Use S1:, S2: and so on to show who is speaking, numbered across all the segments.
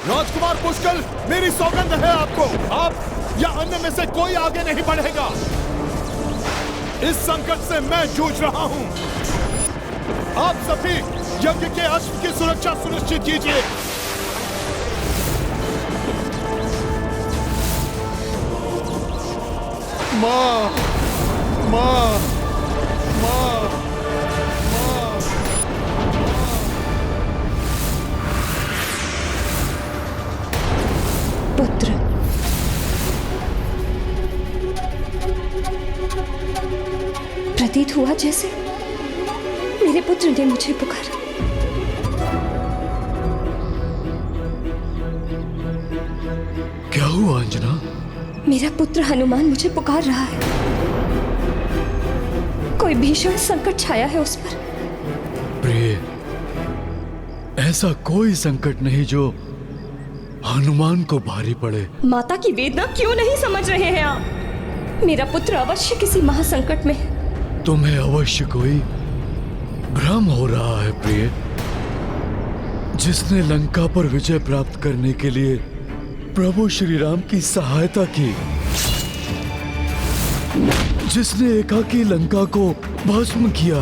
S1: राजकुमार पुष्कल, मेरी सौगंध है आपको, आप या अन्य में से कोई आगे नहीं बढ़ेगा। इस संकट से मैं जूझ रहा हूं। आप सभी यज्ञ के अश्व की सुरक्षा सुनिश्चित कीजिए। मां, मां, मां, मां।
S2: पुत्र, प्रतीत हुआ जैसे मेरे पुत्र ने मुझे पुकारा।
S3: क्या हुआ अंजना?
S2: मेरा पुत्र हनुमान मुझे पुकार रहा है। कोई भीषण संकट छाया है उस पर।
S3: प्रिय, ऐसा कोई संकट नहीं जो हनुमान को भारी पड़े।
S2: माता की वेदना क्यों नहीं समझ रहे हैं आप? मेरा पुत्र अवश्य किसी महासंकट में है।
S3: तुम्हें अवश्य कोई भ्रम हो रहा है प्रिय। जिसने लंका पर विजय प्राप्त करने के लिए प्रभु श्री राम की सहायता की, जिसने एकाकी लंका को भस्म किया,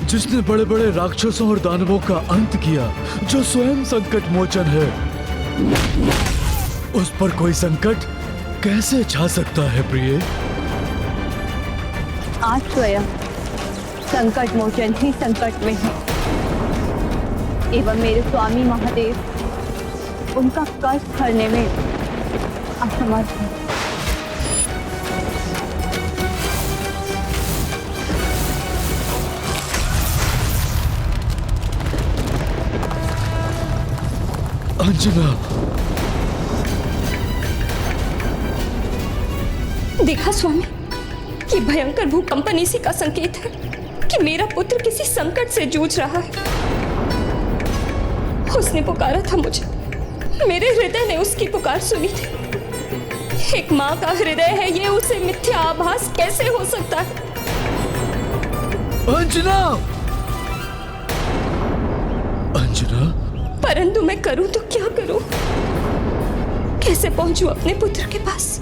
S3: जिसने बड़े बड़े राक्षसों और दानवों का अंत किया, जो स्वयं संकट मोचन है, उस पर कोई संकट कैसे छा सकता है प्रिय?
S4: आज स्वयं संकट मोचन ही संकट में है एवं मेरे स्वामी महादेव उनका कष्ट हरने में असमर्थ है।
S3: अंजना,
S2: देखा स्वामी, ये भयंकर भूकंपन इसी का संकेत है कि मेरा पुत्र किसी संकट से जूझ रहा है। उसने पुकारा था मुझे, मेरे हृदय ने उसकी पुकार सुनी थी। एक माँ का हृदय है ये, उसे मिथ्या आभास कैसे हो सकता है?
S3: अंजना, अंजना,
S2: परंतु मैं करूं तो क्या करूं? कैसे पहुंचूं अपने पुत्र के पास?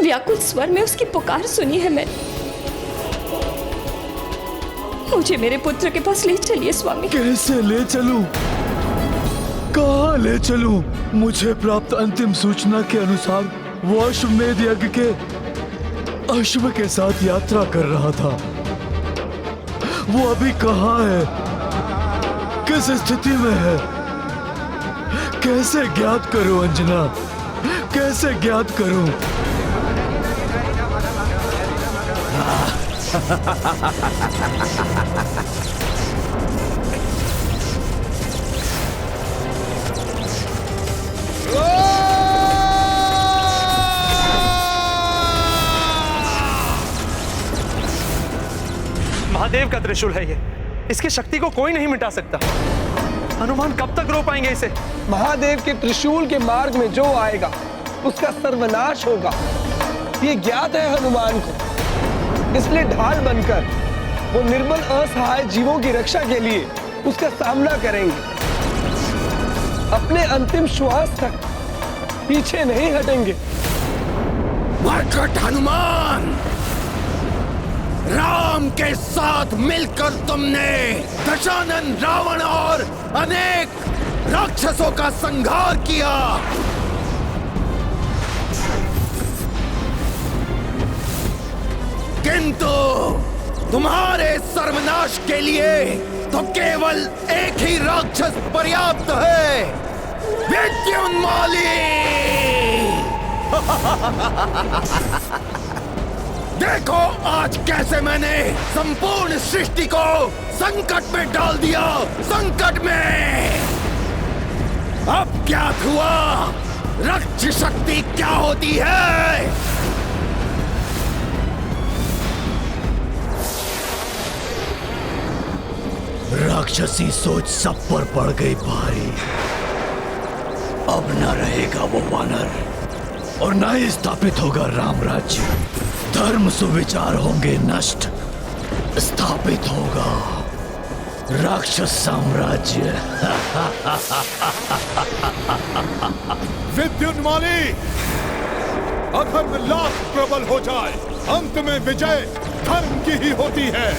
S2: व्याकुल स्वर में उसकी पुकार सुनी है मैंने। मुझे मेरे पुत्र के पास ले चलिए स्वामी।
S3: कैसे ले चलूं? कहाँ ले चलूं? मुझे प्राप्त अंतिम सूचना के अनुसार वो अश्वमेध यज्ञ के अश्व के साथ यात्रा कर रहा था। वो अभी कहाँ है? किस स्थिति में है? कैसे ज्ञात करूं अंजना? कैसे ज्ञात करूं?
S5: महादेव का त्रिशूल है ये, इसकी शक्ति को कोई नहीं मिटा सकता। हनुमान कब तक रो पाएंगे इसे?
S6: महादेव के त्रिशूल के मार्ग में जो आएगा उसका सर्वनाश होगा, ये ज्ञात है हनुमान को। इसलिए ढाल बनकर वो निर्बल असहाय जीवों की रक्षा के लिए उसका सामना करेंगे। अपने अंतिम श्वास तक पीछे नहीं हटेंगे।
S1: मरकट हनुमान, राम के साथ मिलकर तुमने दशानन, रावण और अनेक राक्षसों का संहार किया। किंतु तुम्हारे सर्वनाश के लिए तो केवल एक ही राक्षस पर्याप्त है, विद्युन्माली। देखो आज कैसे मैंने संपूर्ण सृष्टि को संकट में डाल दिया, संकट में। अब ज्ञात हुआ रक्त शक्ति क्या होती है। राक्षसी सोच सब पर पड़ गई भारी। अब न रहेगा वो वानर और न ही स्थापित होगा राम राज्य। धर्म सुविचार होंगे नष्ट, स्थापित होगा
S3: राक्षस साम्राज्य।
S1: विद्युन्माली, अधर्म लाख प्रबल हो जाए, अंत में विजय धर्म की ही होती है।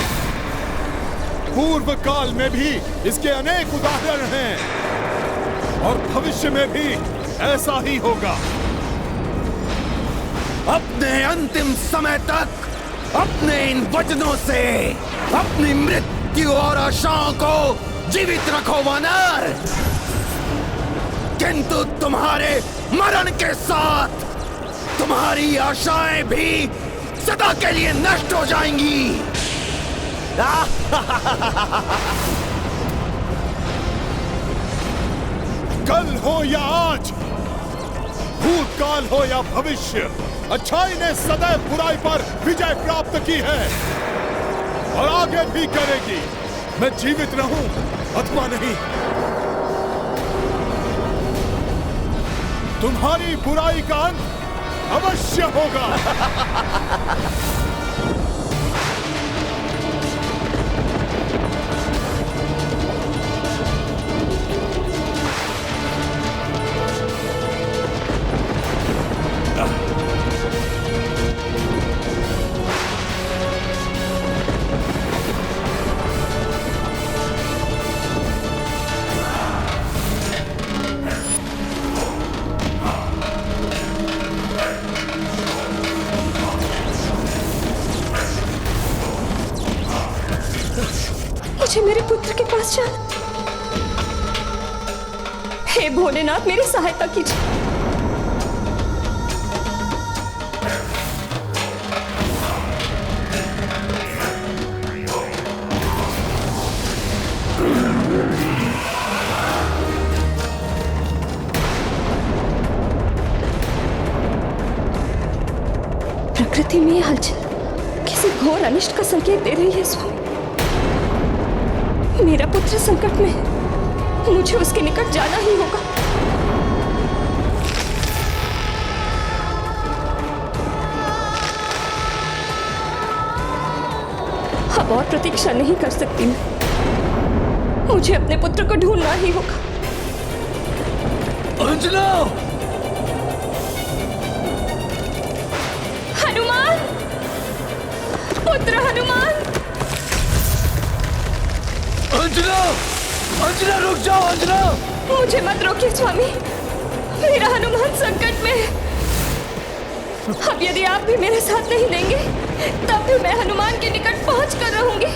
S1: पूर्व काल में भी इसके अनेक उदाहरण हैं और भविष्य में भी ऐसा ही होगा। अपने अंतिम समय तक अपने इन वचनों से अपनी मृत्यु और आशाओं को जीवित रखो वानर, किंतु तुम्हारे मरण के साथ तुम्हारी आशाएं भी सदा के लिए नष्ट हो जाएंगी। कल हो या आज, भूतकाल हो या भविष्य, अच्छाई ने सदैव बुराई पर विजय प्राप्त की है और आगे भी करेगी। मैं जीवित रहूं अथवा नहीं, तुम्हारी बुराई का अंत अवश्य होगा।
S2: मुझे मेरे पुत्र के पास जाना। हे भोलेनाथ, मेरी सहायता कीजिए। प्रकृति में यह हलचल किसी घोर अनिष्ट का संकेत दे रही है स्वामी। मेरा पुत्र संकट में है, मुझे उसके निकट जाना ही होगा। अब और प्रतीक्षा नहीं कर सकती मैं, मुझे अपने पुत्र को ढूंढना ही होगा।
S3: अंजना!
S2: हनुमान, पुत्र हनुमान!
S3: अंजना! अंजना, रुक जाओ अंजना!
S2: मुझे मत रोकिए स्वामी, मेरा हनुमान संकट में है। अब यदि आप भी मेरे साथ नहीं देंगे, तब भी मैं हनुमान के निकट पहुंच कर रहूंगी।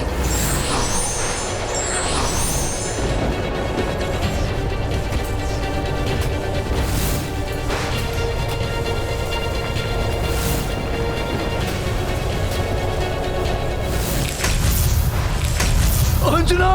S3: अंजना!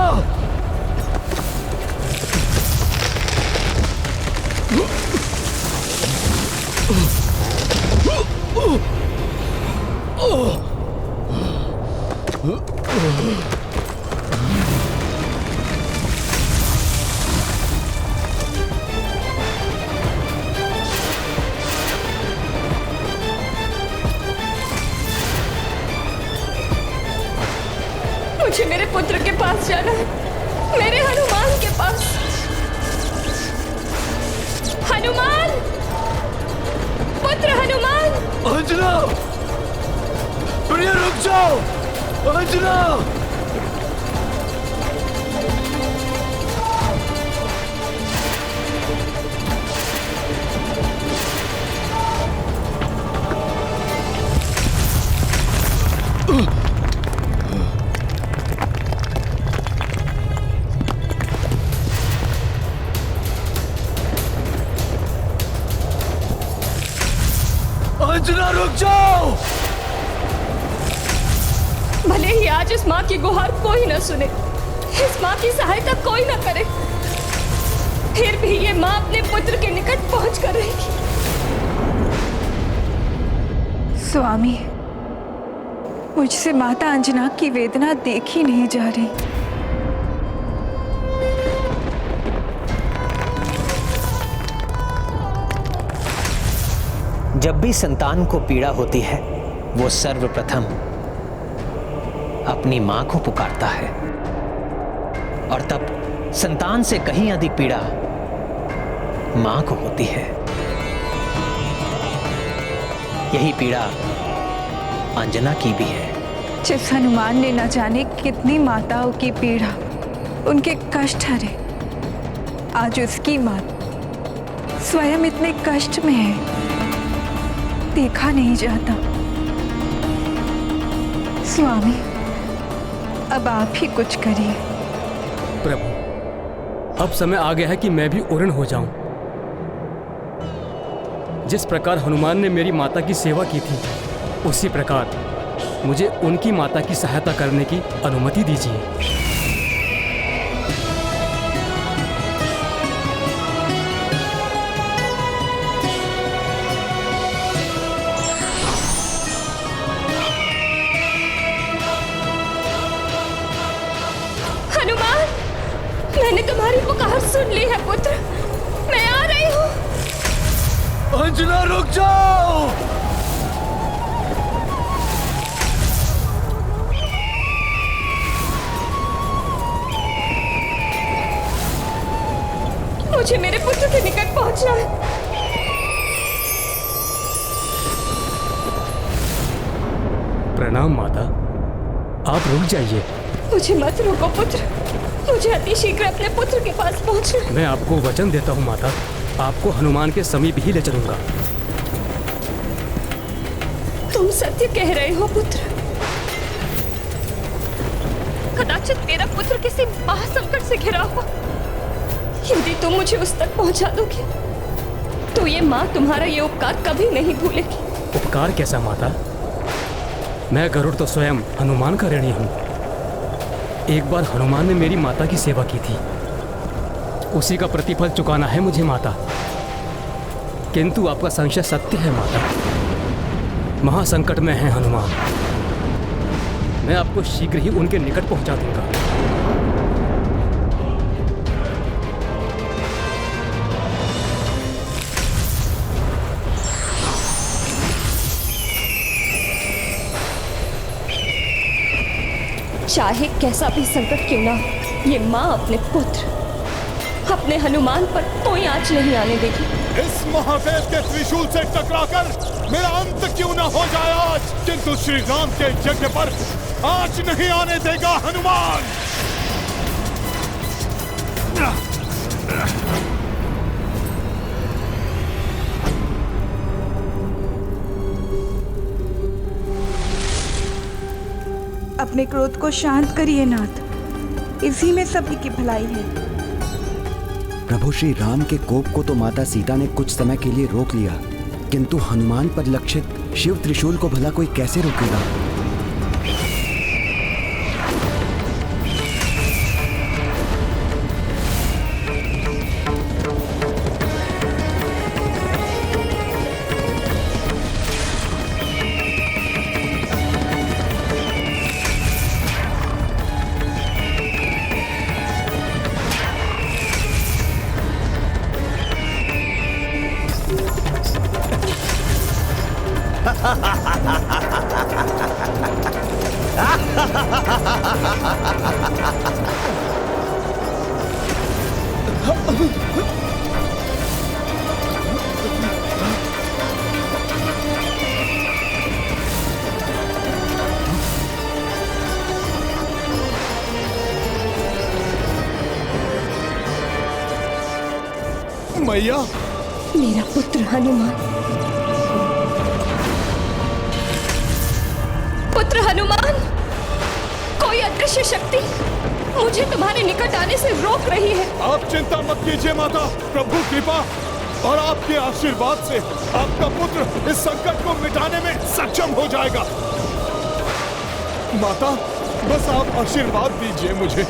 S2: मुझे मेरे पुत्र के पास जाना है, मेरे हनुमान के पास। हनुमान, पुत्र हनुमान!
S3: अंजना! प्रिय, रुक जाओ! अंजना! अंजना, रुक जाओ!
S2: भले ही आज इस माँ की गुहार कोई न सुने, इस माँ की सहायता कोई न करे, फिर भी ये माँ अपने पुत्र के निकट पहुंच कर रहेगी।
S7: स्वामी, मुझसे माता अंजना की वेदना देखी नहीं जा रही।
S8: जब भी संतान को पीड़ा होती है, वो सर्वप्रथम अपनी मां को पुकारता है। और तब संतान से कहीं अधिक पीड़ा मां को होती है। यही पीड़ा अंजना की भी है।
S7: जिस हनुमान ने न जाने कितनी माताओं की पीड़ा, उनके कष्ट हरे, आज उसकी माता स्वयं इतने कष्ट में है, देखा नहीं जाता। स्वामी, अब आप ही कुछ करिए।
S9: प्रभु, अब समय आ गया है कि मैं भी उऋण हो जाऊं। जिस प्रकार हनुमान ने मेरी माता की सेवा की थी, उसी प्रकार मुझे उनकी माता की सहायता करने की अनुमति दीजिए।
S2: हनुमान, मैंने तुम्हारी पुकार सुन ली है पुत्र, मैं आ रही हूँ।
S3: अंजना रुक जाओ।
S2: मुझे मेरे पुत्र के निकट पहुंचना है।
S9: प्रणाम माता, आप रुक जाइए।
S2: मुझे मत रोको पुत्र, मुझे अति शीघ्र अपने पुत्र के पास पहुंचना है।
S9: मैं आपको वचन देता हूँ माता, आपको हनुमान के समीप ही ले चलूंगा।
S2: तुम सत्य कह रहे हो पुत्र। कदाचित मेरा पुत्र किसी महासंकट से घिरा हो। यदि तुम मुझे उस तक पहुंचा दोगे तो ये माँ तुम्हारा ये उपकार कभी नहीं भूलेगी।
S9: उपकार कैसा माता? मैं गरुड़ तो स्वयं हनुमान का ऋणी हूँ। एक बार हनुमान ने मेरी माता की सेवा की थी, उसी का प्रतिफल चुकाना है मुझे माता। किंतु आपका संशय सत्य है माता, महासंकट में है हनुमान। मैं आपको शीघ्र ही उनके निकट पहुंचा दूंगा।
S2: चाहे कैसा भी संकट क्यों ना हो, ये माँ अपने पुत्र, अपने हनुमान पर कोई आंच नहीं आने देगी।
S1: इस महादेव के त्रिशूल से टकराकर मेरा अंत क्यों न हो जाए आज, किंतु श्री राम के यज्ञ पर आंच नहीं आने देगा हनुमान।
S7: अपने क्रोध को शांत करिए नाथ, इसी में सभी की भलाई है।
S10: प्रभु श्री राम के कोप को तो माता सीता ने कुछ समय के लिए रोक लिया, किंतु हनुमान पर लक्षित शिव त्रिशूल को भला कोई कैसे रोकेगा?
S1: मैया,
S2: मेरा पुत्र हनुमान, पुत्र हनुमान, कोई अदृश्य शक्ति मुझे तुम्हारे निकट आने से रोक रही है।
S1: आप चिंता मत कीजिए माता, प्रभु कृपा और आपके आशीर्वाद से आपका पुत्र इस संकट को मिटाने में सक्षम हो जाएगा। माता, बस आप आशीर्वाद दीजिए मुझे।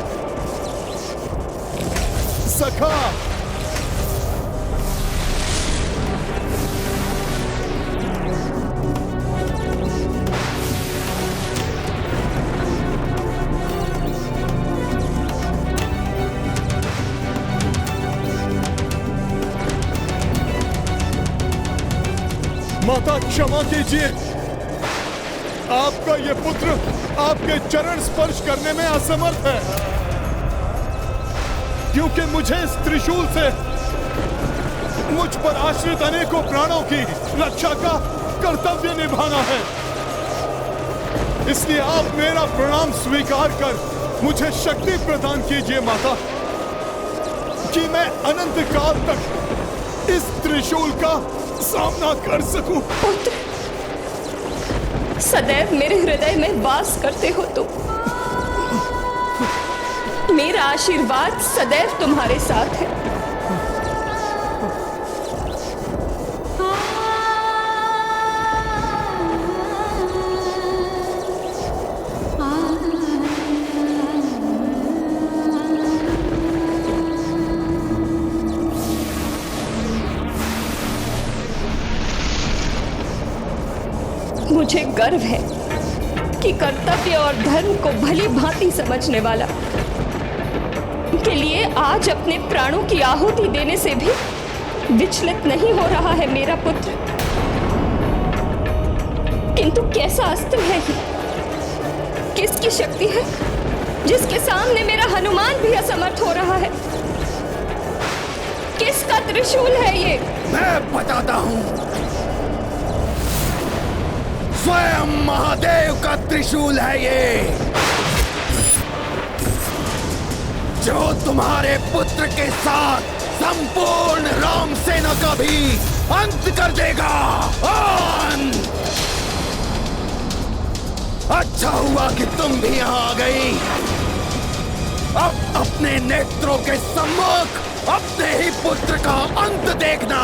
S1: सखा, माता क्षमा कीजिए, आपका ये पुत्र आपके चरण स्पर्श करने में असमर्थ है।
S3: क्योंकि मुझे इस त्रिशूल से मुझ पर आश्रित अनेकों प्राणों की रक्षा का कर्तव्य निभाना है। इसलिए आप मेरा प्रणाम स्वीकार कर मुझे शक्ति प्रदान कीजिए माता, कि मैं अनंत काल तक इस त्रिशूल का सामना कर सकूं।
S2: पुत्र, सदैव मेरे हृदय में वास करते हो तुम। मेरा आशीर्वाद सदैव तुम्हारे साथ है। मुझे गर्व है कि कर्तव्य और धर्म को भली भांति समझने वाला के लिए आज अपने प्राणों की आहुति देने से भी विचलित नहीं हो रहा है मेरा पुत्र। किंतु कैसा अस्त्र है ये? किसकी शक्ति है जिसके सामने मेरा हनुमान भी असमर्थ हो रहा है? किसका त्रिशूल है ये?
S1: मैं बताता हूं। स्वयं महादेव का त्रिशूल है ये, जो तुम्हारे पुत्र के साथ संपूर्ण राम सेना का भी अंत कर देगा। अंत। अच्छा हुआ कि तुम भी यहां आ गई। अब अपने नेत्रों के सम्मुख अपने ही पुत्र का अंत देखना।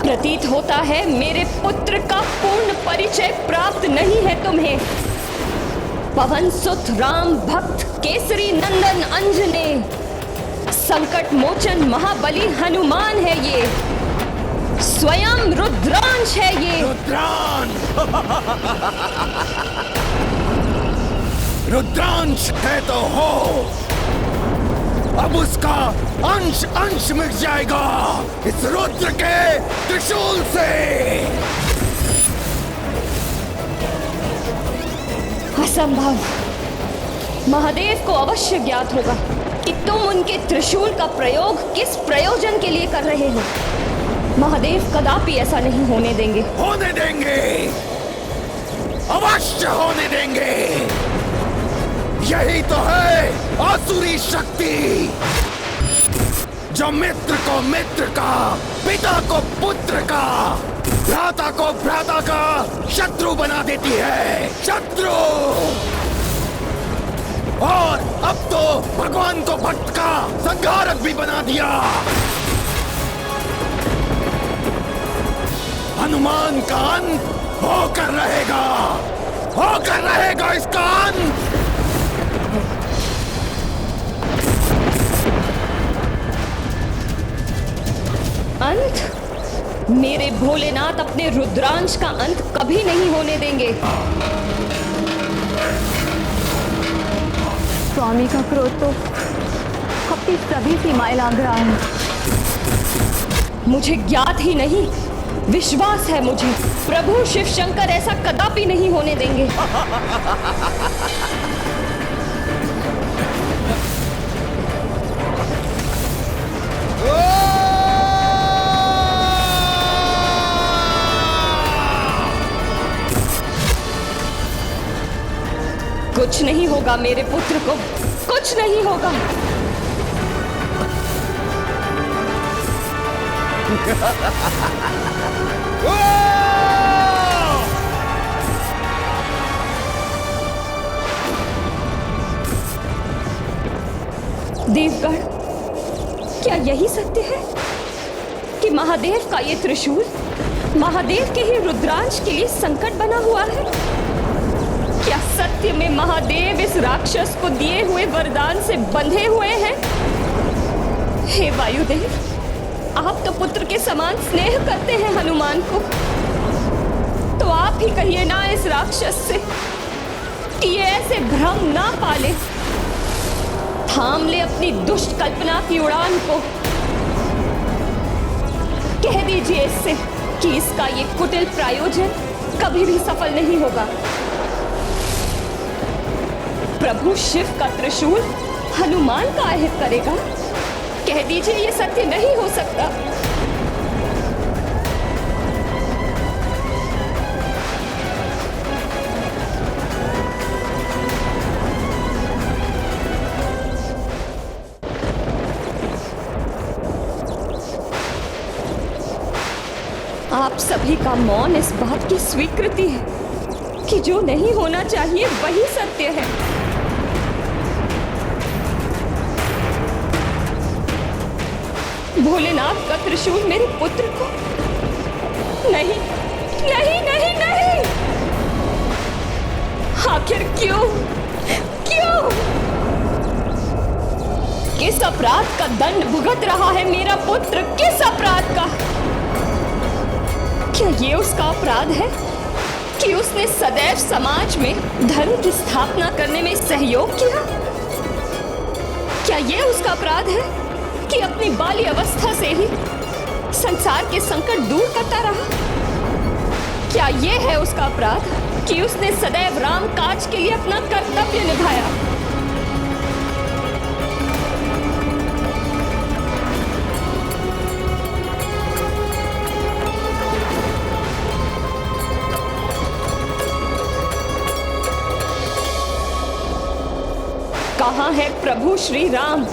S2: प्रतीत होता है मेरे पुत्र का पूर्ण परिचय प्राप्त नहीं है तुम्हें। पवन सुत राम भक्त केसरी नंदन अंजने, संकट मोचन महाबली हनुमान है ये, स्वयं रुद्रांश है ये।
S1: रुद्रांश है तो हो, अब उसका अंश अंश मिट जाएगा इस रुद्र के त्रिशूल से।
S2: असंभव। महादेव को अवश्य ज्ञात होगा कि तुम उनके त्रिशूल का प्रयोग किस प्रयोजन के लिए कर रहे हो। महादेव कदापि ऐसा नहीं होने देंगे।
S1: होने देंगे, अवश्य होने देंगे। यही तो है आसुरी शक्ति, जो मित्र को मित्र का, पिता को पुत्र का, भ्राता को भ्राता का शत्रु बना देती है। शत्रु। और अब तो भगवान को भक्त का संहारक भी बना दिया। हनुमान का अंत होकर रहेगा, होकर रहेगा इसका अंत।
S2: अंत? मेरे भोलेनाथ अपने रुद्रांश का अंत कभी नहीं होने देंगे।
S4: स्वामी का क्रोध तो अपनी सभी सीमाएं लांघ रहा है।
S2: मुझे ज्ञात ही नहीं, विश्वास है मुझे, प्रभु शिव शंकर ऐसा कदापि नहीं होने देंगे। कुछ नहीं होगा मेरे पुत्र को, कुछ नहीं होगा। देवगण, क्या यही सत्य है कि महादेव का ये त्रिशूल महादेव के ही रुद्रांश के लिए संकट बना हुआ है? क्या सत्य में महादेव इस राक्षस को दिए हुए वरदान से बंधे हुए हैं? हे वायुदेव, आप तो पुत्र के समान स्नेह करते हैं हनुमान को, तो आप ही कहिए ना इस राक्षस से कि ये ऐसे भ्रम ना पाले थाम ले अपनी दुष्ट कल्पना की उड़ान को। कह दीजिए इससे कि इसका ये कुटिल प्रायोजन कभी भी सफल नहीं होगा। प्रभु शिव का त्रिशूल हनुमान का अहित करेगा? कह दीजिए ये सत्य नहीं हो सकता। आप सभी का मौन इस बात की स्वीकृति है कि जो नहीं होना चाहिए वही सत्य है। भोलेनाथ का त्रिशूल मेरे पुत्र को नहीं नहीं नहीं नहीं। आखिर क्यों क्यों? किस अपराध का दंड भुगत रहा है मेरा पुत्र? किस अपराध का? क्या ये उसका अपराध है कि उसने सदैव समाज में धर्म की स्थापना करने में सहयोग किया? क्या ये उसका अपराध है कि अपनी बाल्य अवस्था से ही संसार के संकट दूर करता रहा? क्या ये है उसका अपराध कि उसने सदैव राम काज के लिए अपना कर्तव्य निभाया? कहाँ है प्रभु श्री राम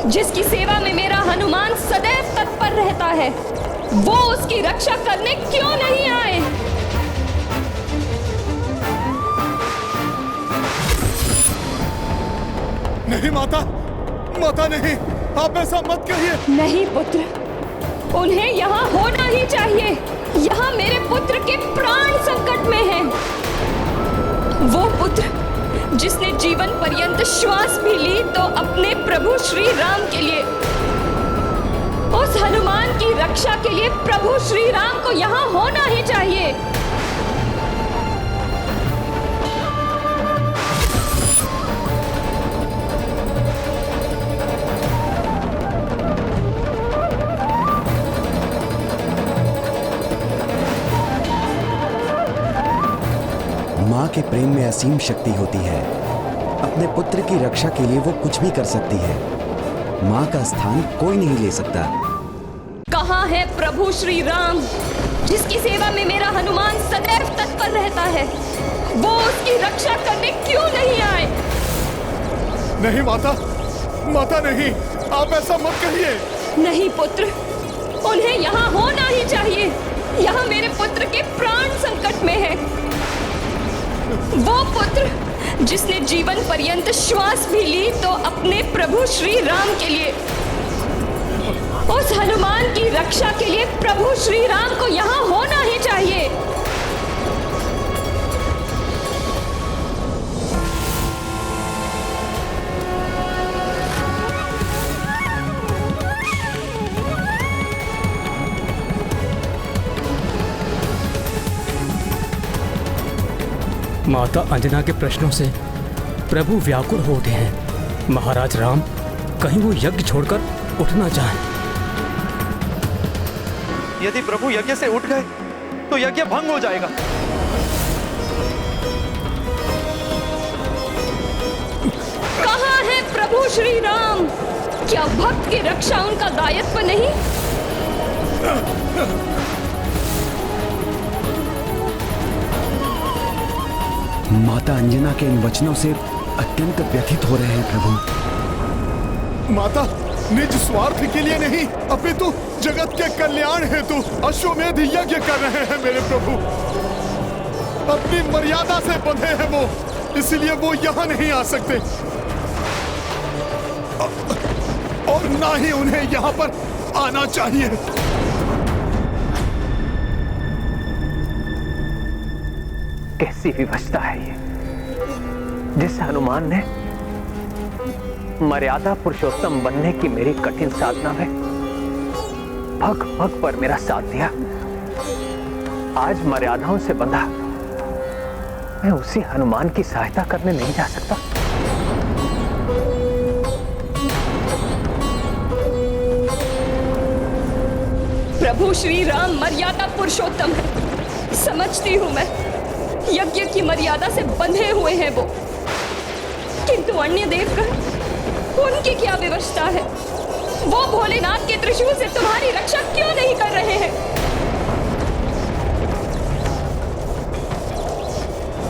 S2: जिसकी सेवा में मेरा हनुमान सदैव तत्पर रहता है? वो उसकी रक्षा करने क्यों नहीं आए?
S1: नहीं माता, माता नहीं, आप ऐसा मत कहिए।
S2: नहीं पुत्र, उन्हें यहाँ होना ही चाहिए। यहाँ मेरे पुत्र के प्राण संकट में हैं। वो पुत्र जिसने जीवन पर्यंत श्वास भी ली तो अपने प्रभु श्री राम के लिए, उस हनुमान की रक्षा के लिए प्रभु श्री राम को यहाँ होना ही चाहिए।
S10: माँ के प्रेम में असीम शक्ति होती है। अपने पुत्र की रक्षा के लिए वो कुछ भी कर सकती है। माँ का स्थान कोई नहीं ले सकता।
S2: कहाँ है प्रभु श्री राम जिसकी सेवा में मेरा हनुमान सदैव तत्पर रहता है? वो उसकी रक्षा करने क्यों नहीं आए?
S1: नहीं माता, माता नहीं, आप ऐसा मत कहिए।
S2: नहीं पुत्र, उन्हें यहाँ होना ही चाहिए। यहाँ मेरे पुत्र के प्राण संकट में है। वो पुत्र जिसने जीवन पर्यंत श्वास भी ली तो अपने प्रभु श्री राम के लिए, उस हनुमान की रक्षा के लिए प्रभु श्री राम को यहाँ होना ही चाहिए।
S9: माता अंजना के प्रश्नों से प्रभु व्याकुल हो उठे हैं। महाराज राम कहीं वो यज्ञ छोड़कर उठ ना जाएं।
S5: यदि प्रभु यज्ञ से उठ गए तो यज्ञ भंग हो जाएगा।
S2: कहाँ है प्रभु श्री राम? क्या भक्त की रक्षा उनका दायित्व नहीं?
S10: माता अंजना के इन वचनों से अत्यंत व्यथित हो रहे हैं प्रभु।
S1: माता निज स्वार्थ के लिए नहीं, अपितु जगत के कल्याण हेतु अश्वमेध यज्ञ कर रहे हैं मेरे प्रभु। अपनी मर्यादा से बंधे हैं वो, इसलिए वो यहाँ नहीं आ सकते और ना ही उन्हें यहाँ पर आना चाहिए।
S8: कैसी विवशता है ये, जिस हनुमान ने मर्यादा पुरुषोत्तम बनने की मेरी कठिन साधना में भग भग पर मेरा साथ दिया। आज मर्यादाओं से बंधा मैं उसी हनुमान की सहायता करने नहीं जा सकता।
S2: प्रभु श्री राम मर्यादा पुरुषोत्तम है, समझती हूँ मैं। यज्ञ की मर्यादा से बंधे हुए हैं वो, किंतु अन्य देवगण, उनकी क्या विवशता है? वो भोलेनाथ के त्रिशूल से तुम्हारी रक्षा क्यों नहीं कर रहे हैं?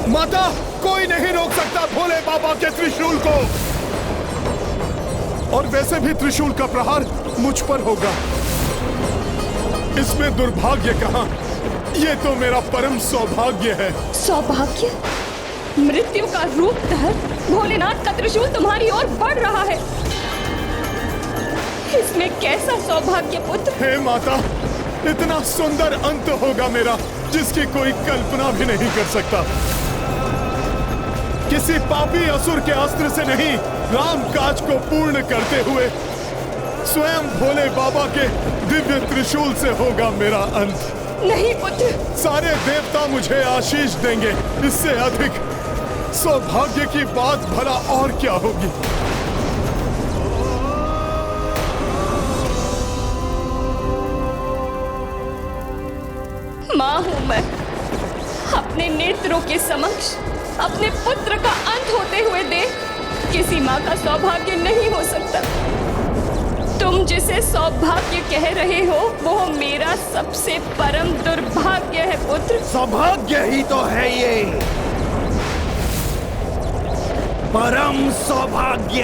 S1: माता, कोई नहीं रोक सकता भोले बाबा के त्रिशूल को। और वैसे भी त्रिशूल का प्रहार मुझ पर होगा, इसमें दुर्भाग्य कहाँ? ये तो मेरा परम सौभाग्य है।
S2: सौभाग्य? मृत्यु का रूप धर भोलेनाथ का त्रिशूल तुम्हारी ओर बढ़ रहा है, इसमें कैसा सौभाग्य पुत्र?
S1: हे माता, इतना सुंदर अंत होगा मेरा जिसकी कोई कल्पना भी नहीं कर सकता। किसी पापी असुर के अस्त्र से नहीं, राम काज को पूर्ण करते हुए स्वयं भोले बाबा के दिव्य त्रिशूल से होगा मेरा अंत।
S2: नहीं पुत्र।
S1: सारे देवता मुझे आशीष देंगे, इससे अधिक सौभाग्य की बात भला और क्या होगी?
S2: माँ हूं मैं, अपने नेत्रों के समक्ष अपने पुत्र का अंत होते हुए देख किसी माँ का सौभाग्य नहीं हो सकता। तुम जिसे सौभाग्य कह रहे हो वो मेरा सबसे परम दुर्भाग्य है पुत्र।
S1: सौभाग्य ही तो है ये, परम सौभाग्य।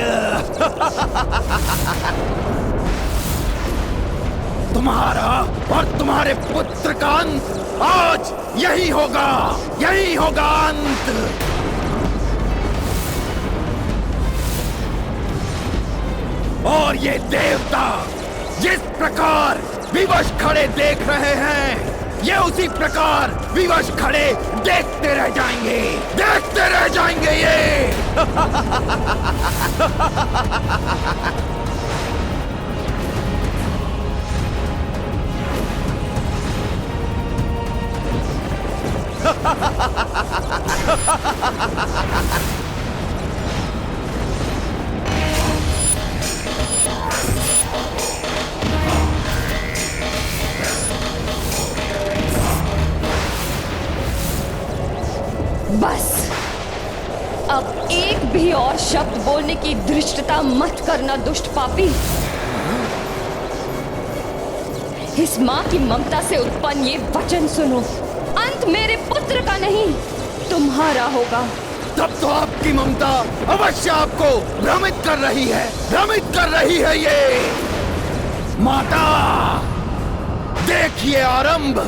S1: तुम्हारा और तुम्हारे पुत्र का अंत आज यही होगा, यही होगा अंत। और ये देवता जिस प्रकार विवश खड़े देख रहे हैं, ये उसी प्रकार विवश खड़े देखते रह जाएंगे, देखते रह जाएंगे ये।
S2: बस अब एक भी और शब्द बोलने की धृष्टता मत करना दुष्ट पापी। इस माँ की ममता से उत्पन्न ये वचन सुनो, अंत मेरे पुत्र का नहीं तुम्हारा होगा।
S1: तब तो आपकी ममता अवश्य आपको भ्रमित कर रही है, भ्रमित कर रही है ये। माता, देखिए आरंभ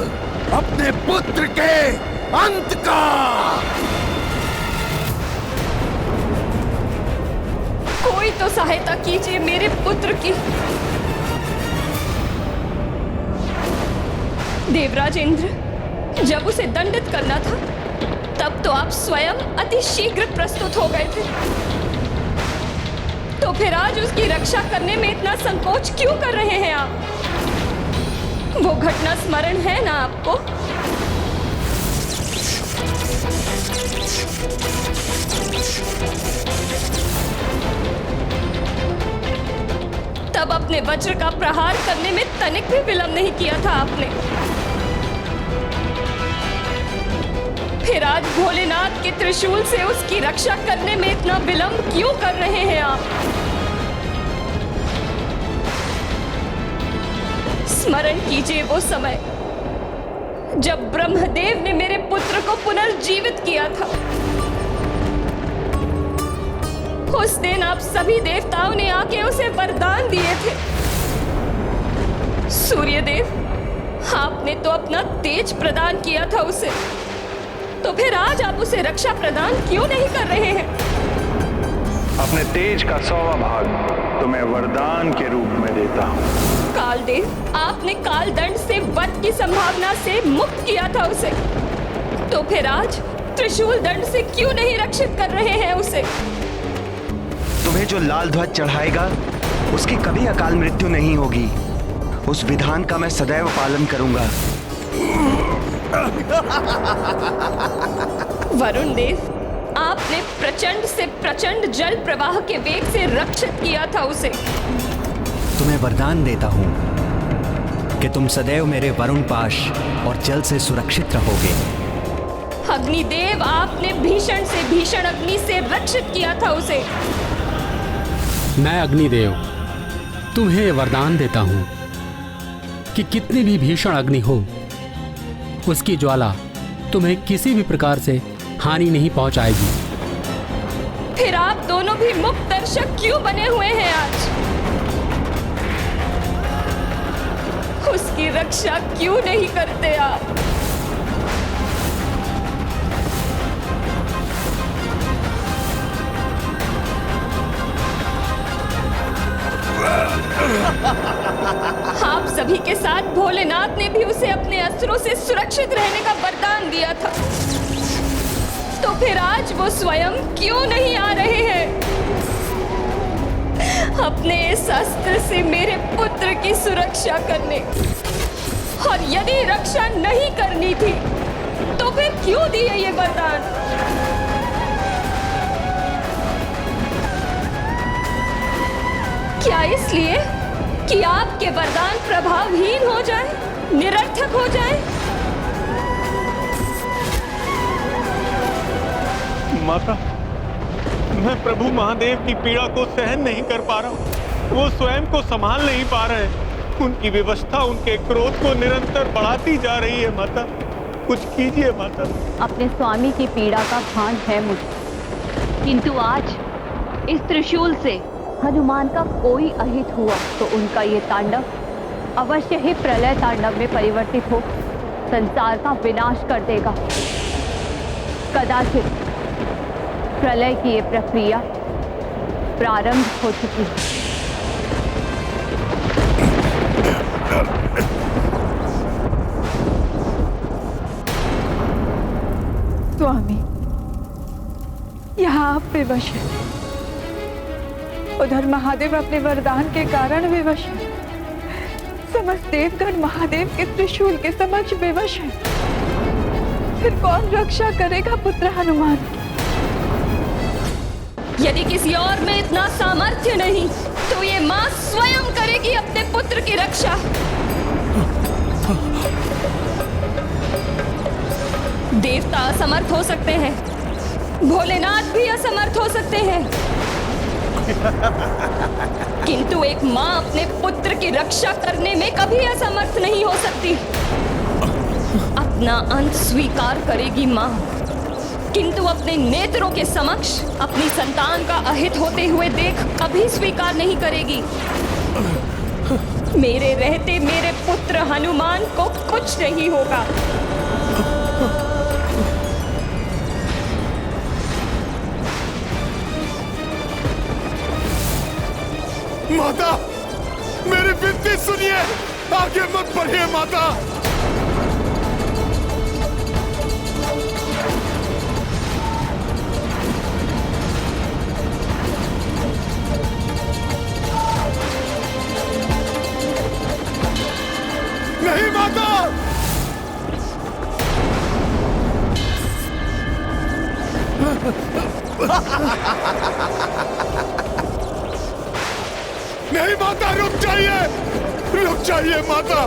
S1: अपने पुत्र के अंत का।
S2: कोई तो सहायता कीजिए मेरे पुत्र की। देवराज इंद्र, जब उसे दंडित करना था तब तो आप स्वयं अति शीघ्र प्रस्तुत हो गए थे, तो फिर आज उसकी रक्षा करने में इतना संकोच क्यों कर रहे हैं आप? वो घटना स्मरण है ना आपको? तब अपने वज्र का प्रहार करने में तनिक भी विलंब नहीं किया था आपने। फिर आज भोलेनाथ के त्रिशूल से उसकी रक्षा करने में इतना विलंब क्यों कर रहे हैं आप? स्मरण कीजिए वो समय जब ब्रह्मदेव ने मेरे पुत्र को पुनर्जीवित किया था। उस दिन आप सभी देवताओं ने आके उसे वरदान दिए थे। सूर्यदेव, आपने तो अपना तेज प्रदान किया था उसे, तो फिर आज आप उसे रक्षा प्रदान क्यों नहीं कर रहे हैं?
S11: अपने तेज का 100वां भाग तुम्हें वरदान के रूप में देता हूँ।
S2: कालदेव, आपने कालदंड से वध की संभावना से मुक्त किया था उसे, तो फिर आज त्रिशूल दंड से क्यों नहीं रक्षित कर रहे हैं उसे?
S10: तुम्हें जो लाल ध्वज चढ़ाएगा उसकी कभी अकाल मृत्यु नहीं होगी। उस विधान का मैं सदैव पालन करूंगा।
S2: वरुण देव, आपने प्रचंड से प्रचंड जल प्रवाह के वेग से रक्षित किया था उसे।
S10: तुम्हें वरदान देता हूं, कि तुम सदैव मेरे वरुण पाश और जल से सुरक्षित रहोगे।
S2: अग्निदेव, आपने भीषण से भीषण अग्नि से रक्षित किया था उसे।
S9: मैं अग्निदेव तुम्हें वरदान देता हूं कि कितनी भी भीषण अग्नि हो, उसकी ज्वाला तुम्हें किसी भी प्रकार से हानि नहीं पहुंचाएगी।
S2: फिर आप दोनों भी मुक्त दर्शक क्यों बने हुए हैं आज? उसकी रक्षा क्यों नहीं करते आप? आप सभी के साथ भोलेनाथ ने भी उसे अपने अस्त्रों से सुरक्षित रहने का वरदान दिया था, तो फिर आज वो स्वयं क्यों नहीं आ रहे हैं अपने इस अस्त्र से मेरे पुत्र की सुरक्षा करने? और यदि रक्षा नहीं करनी थी तो फिर क्यों दिए ये वरदान? क्या इसलिए कि आपके वरदान प्रभावहीन हो जाए, निरर्थक हो जाए?
S12: माता, मैं प्रभु महादेव की पीड़ा को सहन नहीं कर पा रहा हूँ। वो स्वयं को संभाल नहीं पा रहे। उनकी विवशता उनके क्रोध को निरंतर बढ़ाती जा रही है। माता, कुछ कीजिए माता।
S4: अपने स्वामी की पीड़ा का भान है मुझे, किंतु आज इस त्रिशूल से हनुमान का कोई अहित हुआ तो उनका ये तांडव अवश्य ही प्रलय तांडव में परिवर्तित हो संसार का विनाश कर देगा। कदाचित प्रलय की ये प्रक्रिया प्रारंभ हो चुकी है।
S7: स्वामी, यहाँ आप विवश हैं, उधर महादेव अपने वरदान के कारण विवश हैं, समस्त देवगण महादेव के त्रिशूल के समक्ष विवश हैं। फिर कौन रक्षा करेगा पुत्र हनुमान की?
S2: यदि किसी और में इतना सामर्थ्य नहीं तो ये मां स्वयं करेगी अपने पुत्र की रक्षा। देवता असमर्थ हो सकते हैं, भोलेनाथ भी असमर्थ हो सकते हैं, किंतु एक मां अपने पुत्र की रक्षा करने में कभी असमर्थ नहीं हो सकती। अपना अंत स्वीकार करेगी मां, किंतु अपने नेत्रों के समक्ष अपनी संतान का अहित होते हुए देख कभी स्वीकार नहीं करेगी। मेरे रहते मेरे पुत्र हनुमान को कुछ नहीं होगा।
S1: माता, मेरी विनती सुनिए, आगे मत बढ़िए माता। नहीं माता, नहीं माता, रुक जाइए माता।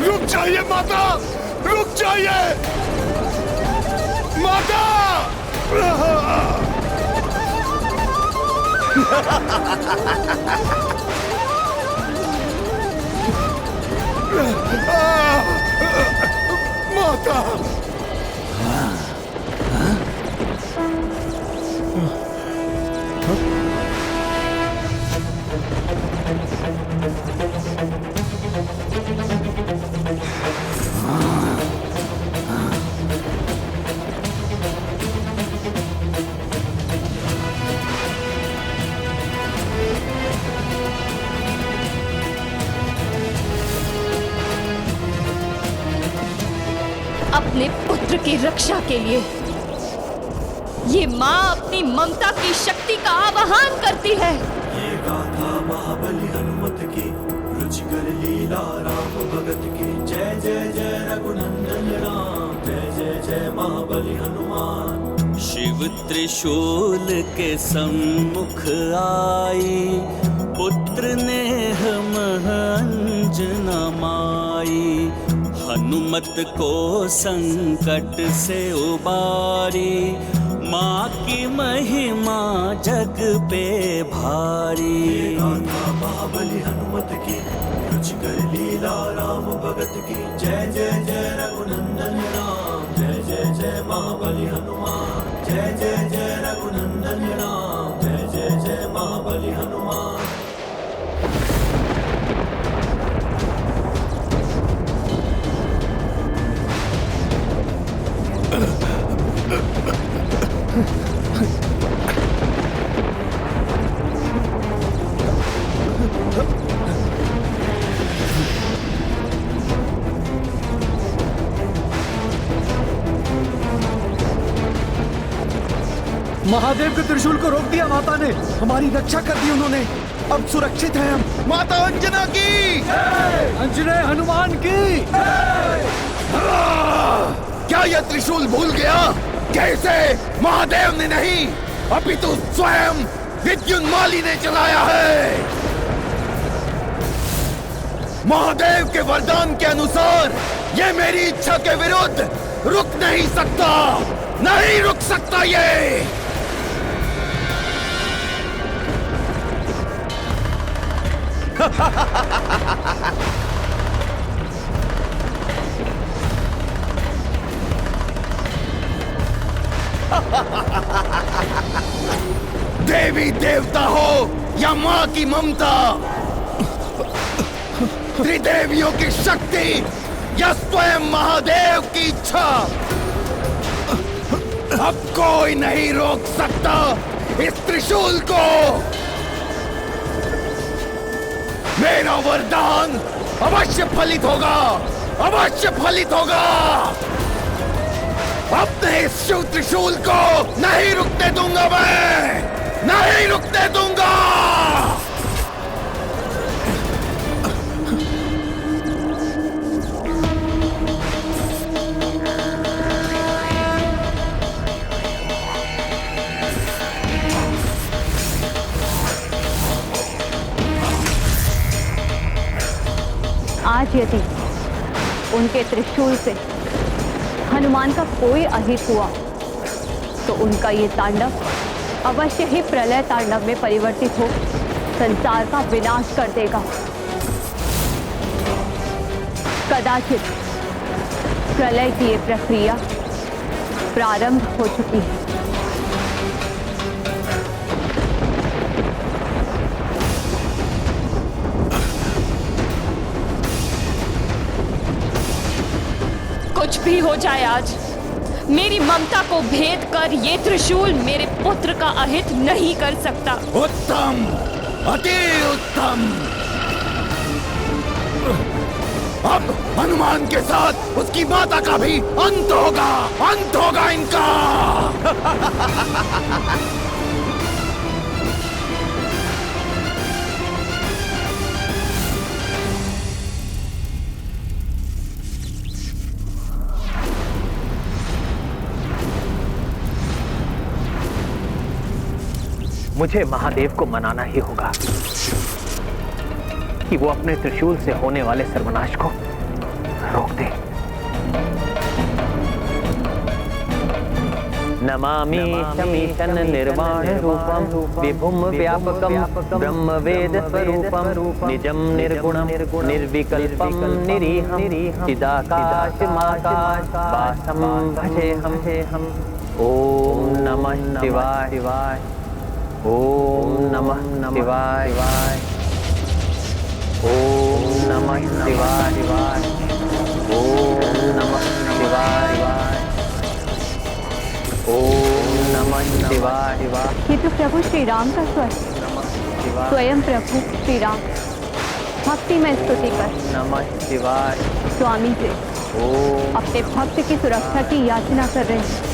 S1: रुक जाइए माता, रुक जाइए माता। माता,
S2: अपने पुत्र की रक्षा के लिए ये माँ अपनी ममता की शक्ति का आवाहन करती है।
S13: ये गाथा महाबली हनुमत की, रुचिकर लीला राम भगत की। जय जय जय रघुनंदन राम, जय जय जय महाबली हनुमान। शिव
S14: शिव त्रिशूल के सम्मुख आई, पुत्र नेह महंजना माई। हनुमत को संकट से उबारी, माँ की महिमा जग पे भारी।
S13: महाबली हनुमत की रुचिकर लीला राम भगत की। जय जय जय रघुनंदन राम, जय जय जय महाबली हनुमान। जय जय जय रघुनंदन राम, जय जय जय महाबली हनुमान।
S3: महादेव के त्रिशूल को रोक दिया माता ने, हमारी रक्षा कर दी उन्होंने। अब सुरक्षित हैं हम।
S1: माता अंजना की,
S3: अंजनेय हनुमान की।
S1: क्या यह त्रिशूल भूल गया? कैसे? महादेव ने नहीं, अपितु स्वयं विद्युन्माली ने चलाया है। महादेव के वरदान के अनुसार ये मेरी इच्छा के विरुद्ध रुक नहीं सकता, नहीं रुक सकता ये। देवी देवता हो या माँ की ममता, त्रिदेवियों की शक्ति या स्वयं महादेव की इच्छा, अब कोई नहीं रोक सकता इस त्रिशूल को। मेरा वरदान अवश्य फलित होगा, अवश्य फलित होगा। अपने इस शिव त्रिशूल को नहीं रुकने दूंगा, मैं नहीं रुकने दूंगा।
S4: आज यदि उनके त्रिशूल से हनुमान का कोई अहित हुआ तो उनका ये तांडव अवश्य ही प्रलय तांडव में परिवर्तित हो संसार का विनाश कर देगा। कदाचित प्रलय की ये प्रक्रिया प्रारंभ हो चुकी है।
S2: कुछ भी हो जाए, आज मेरी ममता को भेद कर ये त्रिशूल मेरे पुत्र का अहित नहीं कर सकता।
S1: उत्तम, अति उत्तम। अब हनुमान के साथ उसकी माता का भी अंत होगा, अंत होगा इनका।
S8: मुझे महादेव को मनाना ही होगा कि वो अपने त्रिशूल से होने वाले सर्वनाश को रोक दे। नमामि शमीशन निर्वाण रूपम विभुम व्यापकम ब्रह्म वेद स्वरूपम निजम निर्गुणम निर्विकल्पम निरीहम चिदाकाशमाकाश वासम भजेहम। ओम नमः शिवाय, ओम नमः शिवाय, ओम नमः शिवाय, ओम नमः शिवाय, ओम नमः शिवाय।
S4: ये तो प्रभु श्री राम का स्वर, स्वयं प्रभु श्री राम भक्ति में स्तुति कर
S8: नमः शिवाय
S4: स्वामी से
S8: ओम
S4: अपने भक्त की सुरक्षा की याचना कर रहे हैं।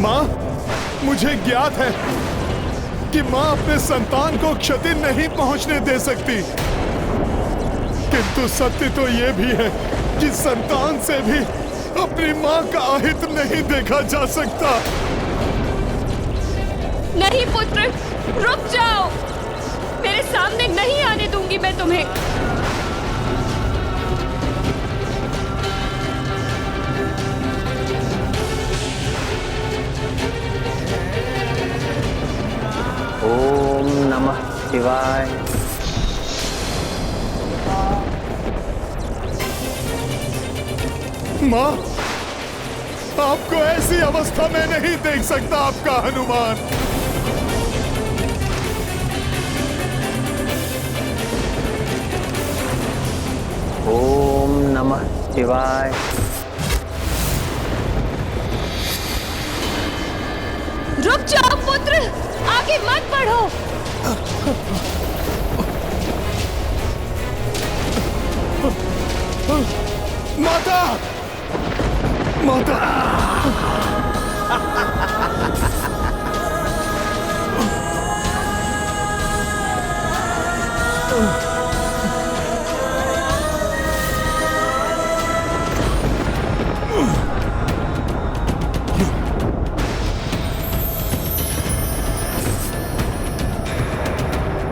S1: माँ, मुझे ज्ञात है कि माँ अपने संतान को क्षति नहीं पहुंचने दे सकती, किंतु सत्य तो ये भी है कि संतान से भी अपनी माँ का अहित नहीं देखा जा सकता।
S2: नहीं पुत्र, रुक जाओ। मेरे सामने नहीं आने दूंगी मैं तुम्हें।
S8: ओम नमः शिवाय।
S1: माँ, आपको ऐसी अवस्था में नहीं देख सकता आपका हनुमान।
S8: ओम नमः शिवाय।
S2: रुक जाओ पुत्र, आगे मत बढ़ो।
S1: माता, माता।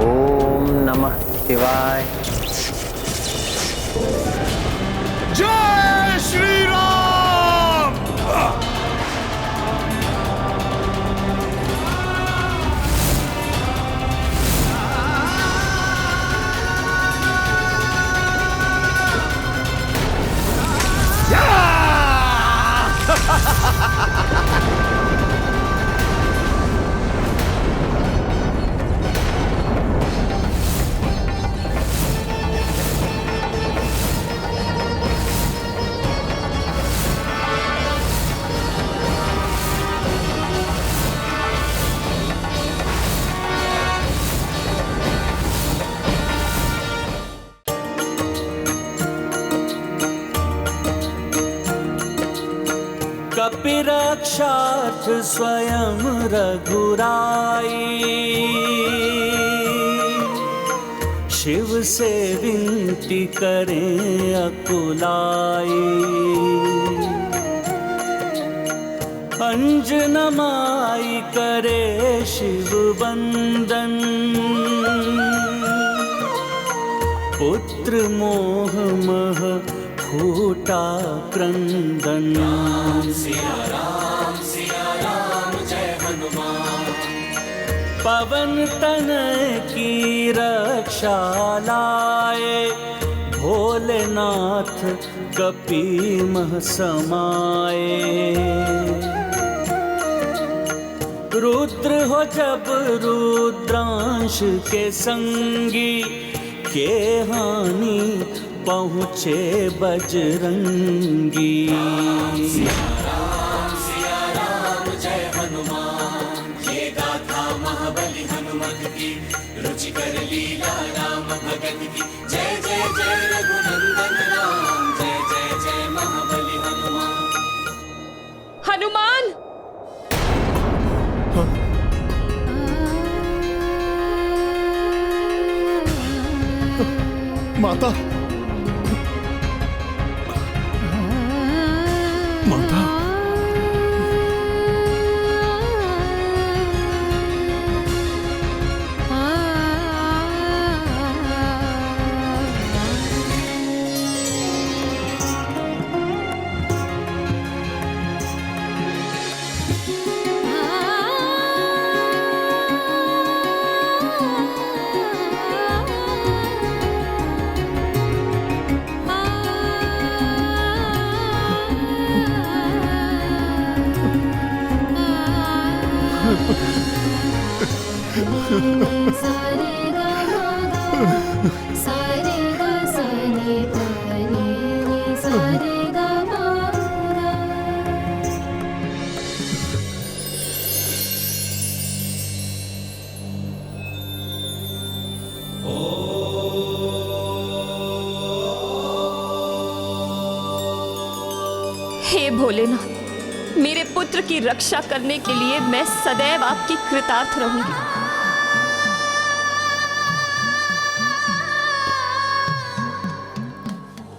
S8: ओम नमः शिवाय।
S1: जय श्री राम।
S14: कपिरक्षार्थ स्वयं रघुराई, शिव से विनती करें अकुलाई। अंजना माई करे शिव वंदन, पुत्र मोह मह फूटा क्रंदन। सिया राम जय हनुमान। पवन तनय की रक्षा लाए, भोलेनाथ कपि मह समाए। रुद्र हो जब रुद्रांश के संगी, के हानि पहुँचे बजरंगी। सिया राम जय हनुमान। ये गाथा महाबली हनुमत की, रुचिकर लीला राम भगत की। जय जय जय रघुनंदन राम, जय जय जय महाबली हनुमान।
S2: हनुमान,
S1: माता, माता।
S2: हे भोलेनाथ, मेरे पुत्र की रक्षा करने के लिए मैं सदैव आपकी कृतार्थ रहूंगी।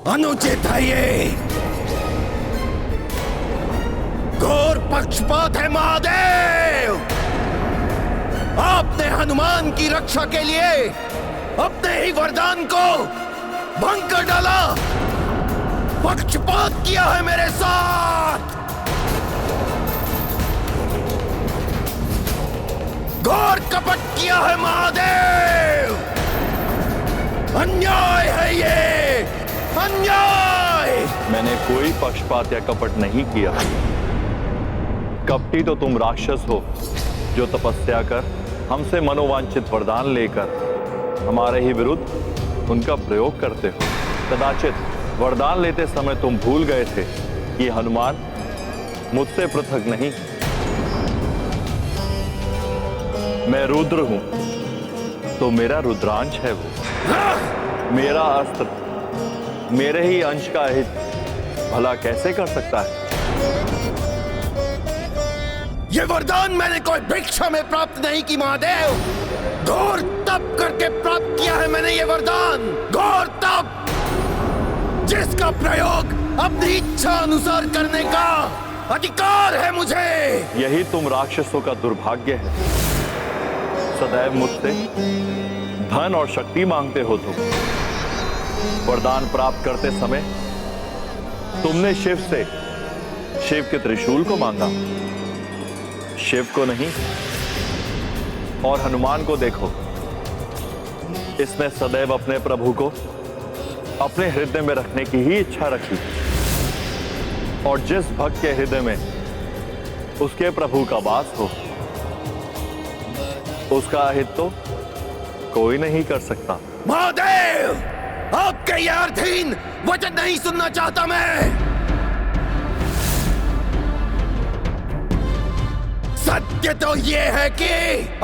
S1: अनुचित है ये। घोर पक्षपात है महादेव। आपने हनुमान की रक्षा के लिए अपने ही वरदान को भंग कर डाला। पक्षपात किया है मेरे साथ। घोर कपट किया है महादेव। अन्याय है ये, अन्याय।
S15: मैंने कोई पक्षपात या कपट नहीं किया। कपटी तो तुम राक्षस हो जो तपस्या कर हमसे मनोवांछित वरदान लेकर हमारे ही विरुद्ध उनका प्रयोग करते हो। कदाचित वरदान लेते समय तुम भूल गए थे कि हनुमान मुझसे पृथक नहीं। मैं रुद्र हूं तो मेरा रुद्रांश है वो। मेरा अस्त्र मेरे ही अंश का हित भला कैसे कर सकता है?
S1: ये वरदान मैंने कोई भिक्षा में प्राप्त नहीं की महादेव। घोर तप करके प्राप्त किया है मैंने ये वरदान। घोर तप जिसका प्रयोग अपनी इच्छा अनुसार करने का अधिकार है मुझे।
S15: यही तुम राक्षसों का दुर्भाग्य है। सदैव मुझसे धन और शक्ति मांगते हो तुम। वरदान प्राप्त करते समय तुमने शिव से शिव के त्रिशूल को मांगा, शिव को नहीं। और हनुमान को देखो, इसने सदैव अपने प्रभु को अपने हृदय में रखने की ही इच्छा रखी। और जिस भक्त के हृदय में उसके प्रभु का वास हो उसका अहित तो कोई नहीं कर सकता।
S1: महादेव, आपके ये अर्थहीन वचन नहीं सुनना चाहता मैं। सत्य तो ये है कि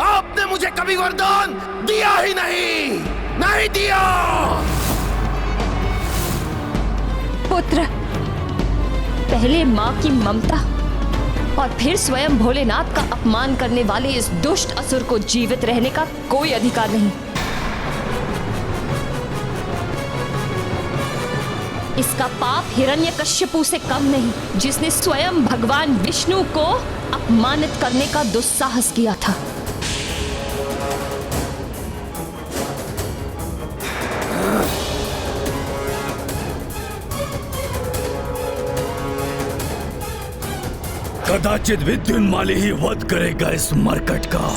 S1: आपने मुझे कभी वरदान दिया ही नहीं दिया।
S2: पुत्र, पहले माँ की ममता और फिर स्वयं भोलेनाथ का अपमान करने वाले इस दुष्ट असुर को जीवित रहने का कोई अधिकार नहीं। इसका पाप हिरण्यकश्यपु से कम नहीं, जिसने स्वयं भगवान विष्णु को अपमानित करने का दुस्साहस किया था।
S3: कदाचित विद्युन्माली ही वध करेगा इस मरकट का।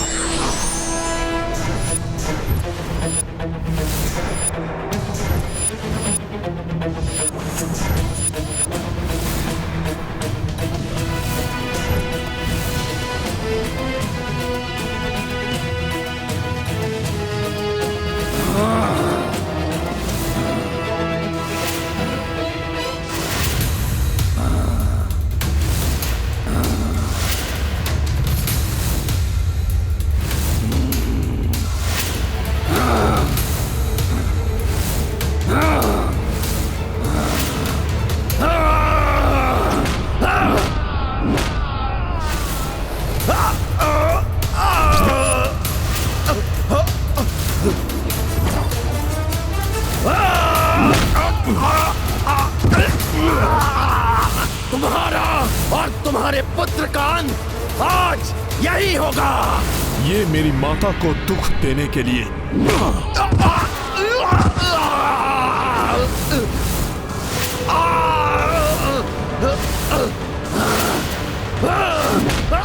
S1: तुम्हारा और तुम्हारे पुत्र का अंत आज यही होगा।
S16: ये मेरी माता को दुख देने के लिए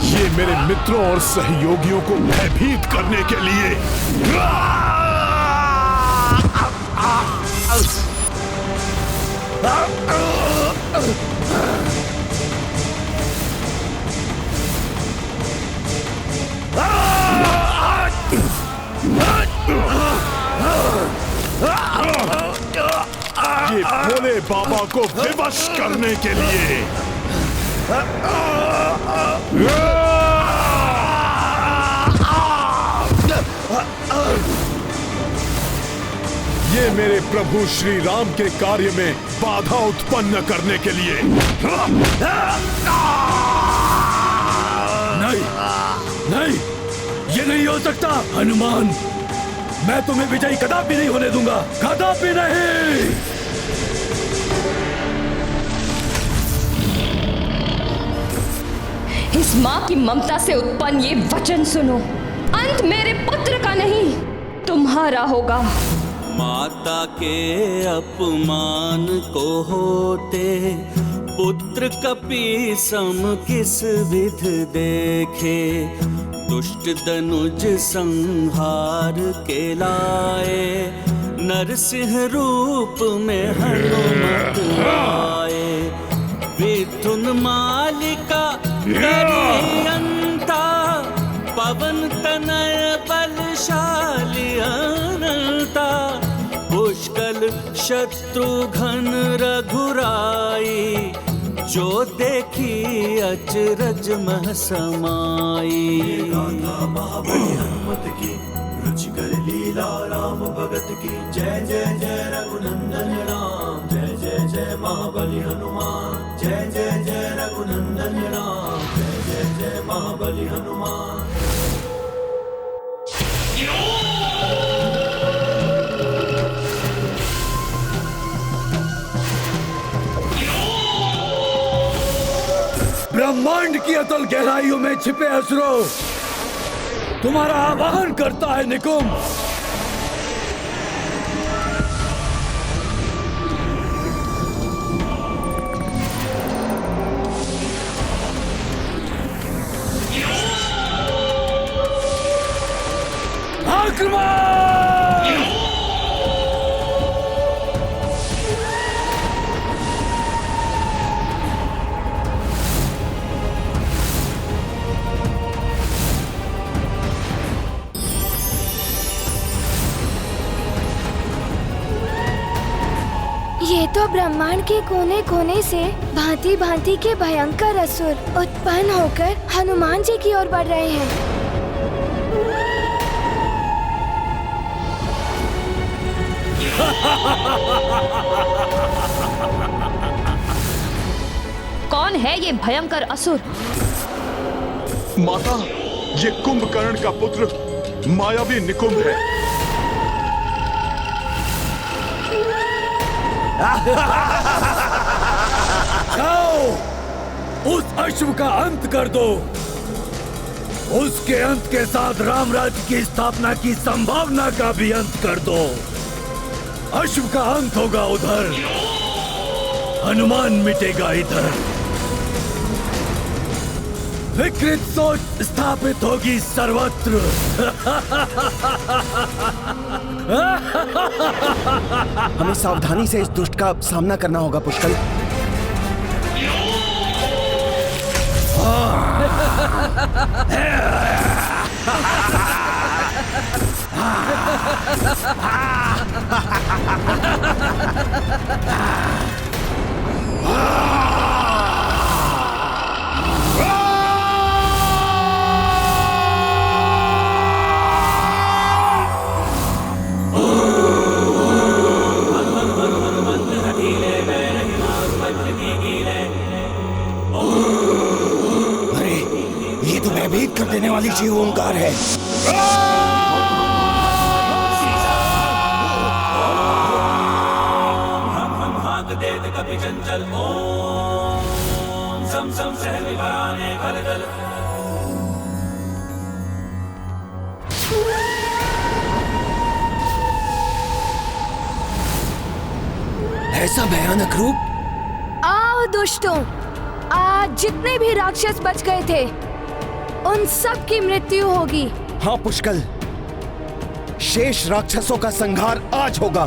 S16: ये मेरे मित्रों और सहयोगियों को भयभीत करने के लिए ये भोले बाबा को विवश करने के लिए ये मेरे प्रभु श्री राम के कार्य में बाधा उत्पन्न करने के लिए।
S3: नहीं, नहीं, ये नहीं हो सकता। हनुमान, मैं तुम्हें विजयी कदापि नहीं होने दूंगा, कदापि नहीं।
S2: इस माँ की ममता से उत्पन्न ये वचन सुनो, अंत मेरे पुत्र का नहीं तुम्हारा होगा।
S17: माता के अपमान को होते पुत्र कपि सम किस विध देखे। दुष्ट दनुज संहार के लाए नरसिंह रूप में हनुमत आए। विधुन मालिका करियंता पवन तनय बलशाली अनंता। पुष्कल शत्रुघ्न रघुराई जो देखी अचरज मह समाई।
S13: महाबली हनुमत की रुचिकर लीला राम भगत की। जय जय जय रघुनंदन राम, जय जय जय महाबली हनुमान। जय जय जय रघुनंदन राम, जय जय जय महाबली हनुमान।
S3: ब्रह्मांड की अतल गहराइयों में छिपे असुरों, तुम्हारा आवाहन करता है निकुंभ। आक्रमण!
S18: ये तो ब्रह्मांड के कोने कोने से भांति भांति के भयंकर असुर उत्पन्न होकर हनुमान जी की ओर बढ़ रहे हैं।
S2: कौन है ये भयंकर असुर?
S16: माता, ये कुंभकर्ण का पुत्र मायावी निकुंभ है।
S3: जाओ, उस अश्व का अंत कर दो। उसके अंत के साथ राम राज्य की स्थापना की संभावना का भी अंत कर दो। अश्व का अंत होगा उधर, हनुमान मिटेगा इधर। विकृत सोच स्थापित होगी सर्वत्र।
S10: हमें सावधानी से इस दुष्ट का सामना करना होगा पुष्कल।
S1: भयभीत कर देने वाली शिव ओंकार है।
S14: कभी चंचल ओम सम सम सहविवाने खलदल।
S1: ऐसा भयानक रूप।
S18: आओ दुष्टों, आज जितने भी राक्षस बच गए थे उन सब की मृत्यु होगी।
S10: हाँ पुष्कल, शेष राक्षसों का संहार आज होगा।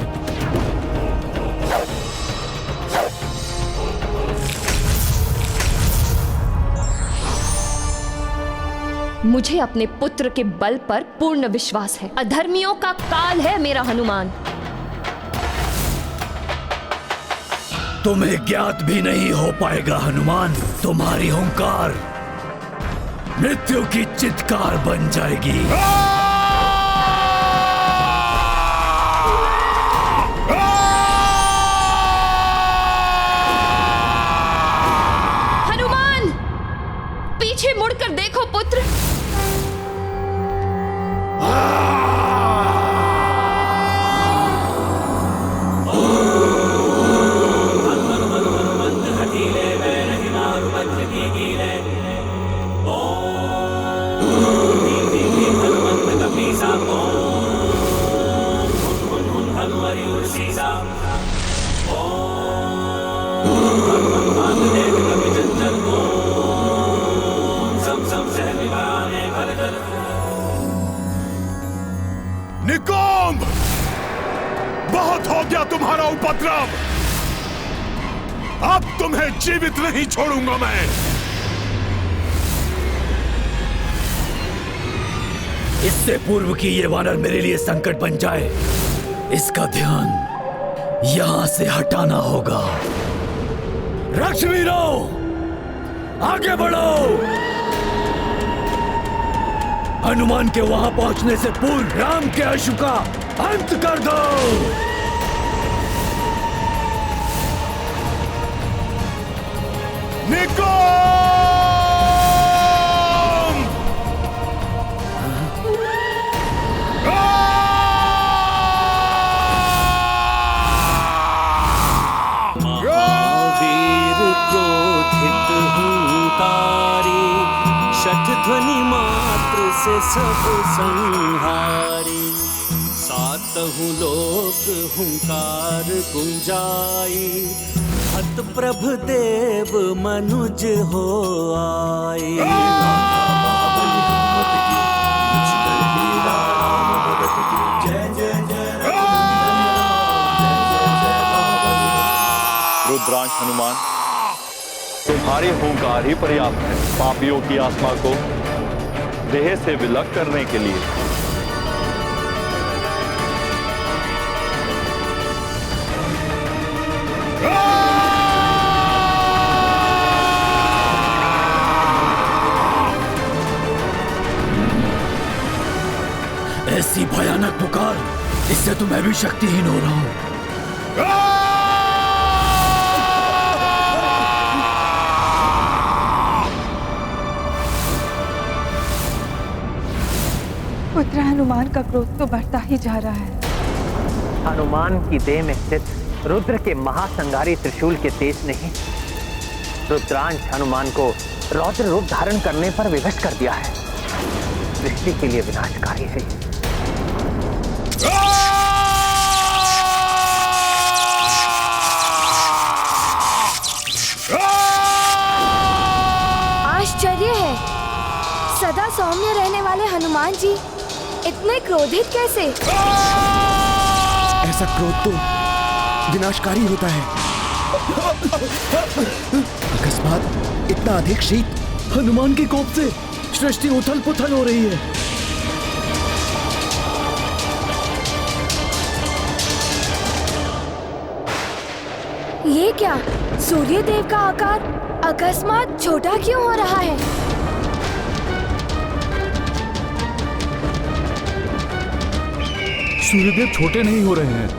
S2: मुझे अपने पुत्र के बल पर पूर्ण विश्वास है। अधर्मियों का काल है मेरा हनुमान।
S3: तुम्हें ज्ञात भी नहीं हो पाएगा हनुमान, तुम्हारी हुंकार मृत्यु की चित्कार बन जाएगी।
S2: हनुमान, पीछे मुड़कर देखो पुत्र।
S16: निकोम्ब, बहुत हो गया तुम्हारा उपद्रव। अब तुम्हें जीवित नहीं छोड़ूंगा मैं।
S1: इससे पूर्व कि ये वानर मेरे लिए संकट बन जाए, इसका ध्यान यहां से हटाना होगा। राक्षवीरों, आगे बढ़ो। हनुमान के वहां पहुंचने से पूर्व राम के अश्व का अंत कर दो।
S17: महावीर क्रोधित हुंकारी, शठ ध्वनि मात्र से सब संहारी। सातहु लोक हुंकार गुंजाई, हत प्रभ देव मनुज हो आई।
S15: रुद्रांश हनुमान, तुम्हारी हुंकार ही पर्याप्त है पापियों की आत्मा को देह से विलग करने के लिए।
S1: ऐसी भयानक पुकार, इससे तो मैं भी शक्तिहीन हो रहा हूं।
S7: पुत्र हनुमान का क्रोध तो बढ़ता ही जा रहा है।
S8: हनुमान की देह में स्थित रुद्र के महासंहारी त्रिशूल के तेज ने ही रुद्रांश हनुमान को रौद्र रूप धारण करने पर विवश कर दिया है। सृष्टि के लिए विनाशकारी है।
S18: आश्चर्य है, सदा सौम्य रहने वाले हनुमान जी इतने क्रोधित कैसे?
S10: ऐसा क्रोध तो विनाशकारी होता है। अकस्मात इतना अधिक शीत।
S3: हनुमान के कोप से सृष्टि उथल पुथल हो रही है।
S18: ये क्या? सूर्य देव का आकार अकस्मात छोटा क्यों हो रहा है?
S3: सूर्यदेव छोटे नहीं हो रहे हैं।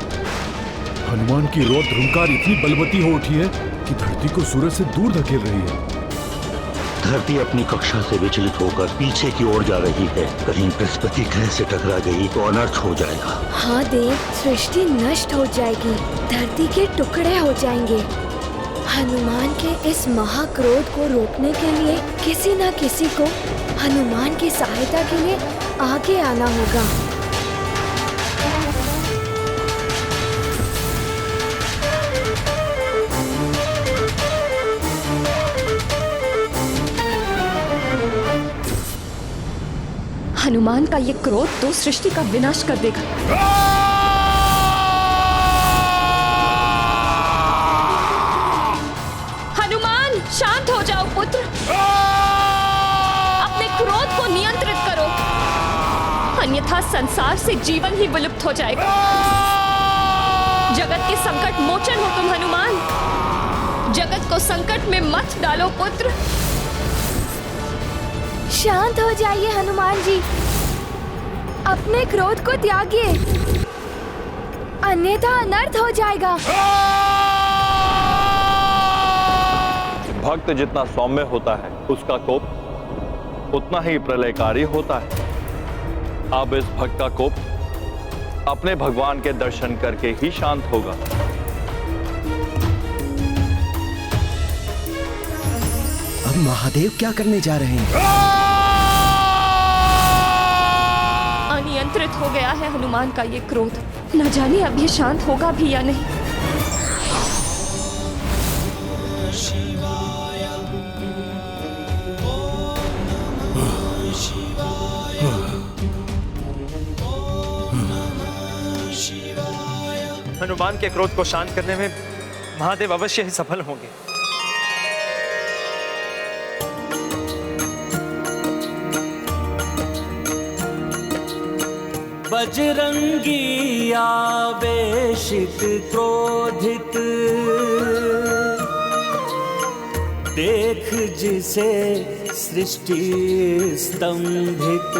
S3: हनुमान की रौद्र हुंकार इतनी बलवती हो उठी है कि धरती को सूरज से दूर धकेल रही है।
S19: धरती अपनी कक्षा से विचलित होकर पीछे की ओर जा रही है। कहीं बृहस्पति ग्रह से टकरा गई तो अनर्थ हो जाएगा।
S18: हाँ देव, सृष्टि नष्ट हो जाएगी, धरती के टुकड़े हो जाएंगे। हनुमान के इस महाक्रोध को रोकने के लिए किसी न किसी को हनुमान की सहायता के लिए आगे आना होगा।
S2: हनुमान का ये क्रोध तो सृष्टि का विनाश कर देगा। हनुमान, शांत हो जाओ पुत्र। अपने क्रोध को नियंत्रित करो, अन्यथा संसार से जीवन ही विलुप्त हो जाएगा। जगत के संकट मोचन हो तुम हनुमान। जगत को संकट में मत डालो पुत्र।
S18: शांत हो जाइए हनुमान जी, अपने क्रोध को त्यागिए, अन्यथा अनर्थ हो जाएगा।
S15: भक्त जितना सौम्य होता है उसका कोप उतना ही प्रलयकारी होता है। अब इस भक्त का कोप अपने भगवान के दर्शन करके ही शांत होगा।
S10: अब महादेव क्या करने जा रहे हैं?
S2: अनियंत्रित हो गया है हनुमान का ये क्रोध। न जाने अब ये शांत होगा भी या नहीं।
S13: शिवाय ओम नमः शिवाय।
S5: हनुमान के क्रोध को शांत करने में महादेव अवश्य ही सफल होंगे।
S17: बजरंगी आवेशित क्रोधित, देख जिसे सृष्टि स्तंभित।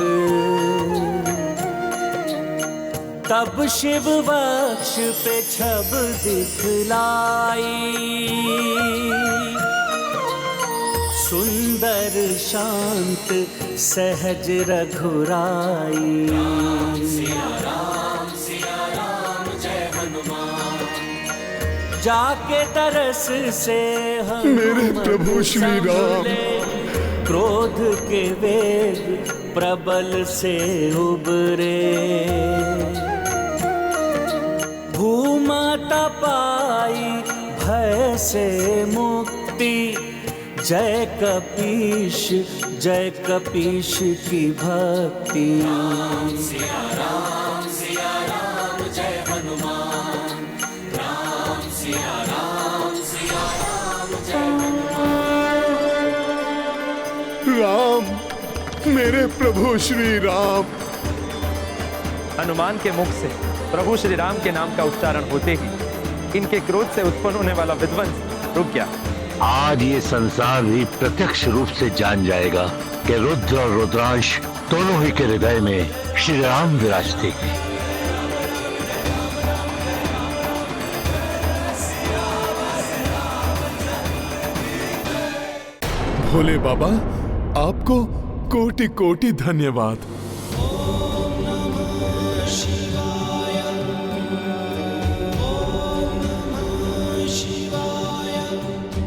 S17: तब शिव वक्ष पे छब दिखलाई, सुंदर शांत सहज रघुराई। राम जय हनुमान, जाके तरस से हम
S16: मेरे प्रभु श्री राम,
S17: क्रोध के वेग प्रबल से उबरे। भूमाता पाई भय से मुक्ति, जय कपीश की भक्ति।
S14: सिया राम जय हनुमान, राम सिया राम जय
S16: राम, मेरे प्रभु श्री राम।
S5: हनुमान के मुख से प्रभु श्री राम के नाम का उच्चारण होते ही इनके क्रोध से उत्पन्न होने वाला विध्वंस रुक गया।
S19: आज ये संसार भी प्रत्यक्ष रूप से जान जाएगा कि रुद्र और रुद्रांश दोनों ही के हृदय में श्री राम विराजते हैं।
S16: भोले बाबा, आपको कोटि कोटि धन्यवाद।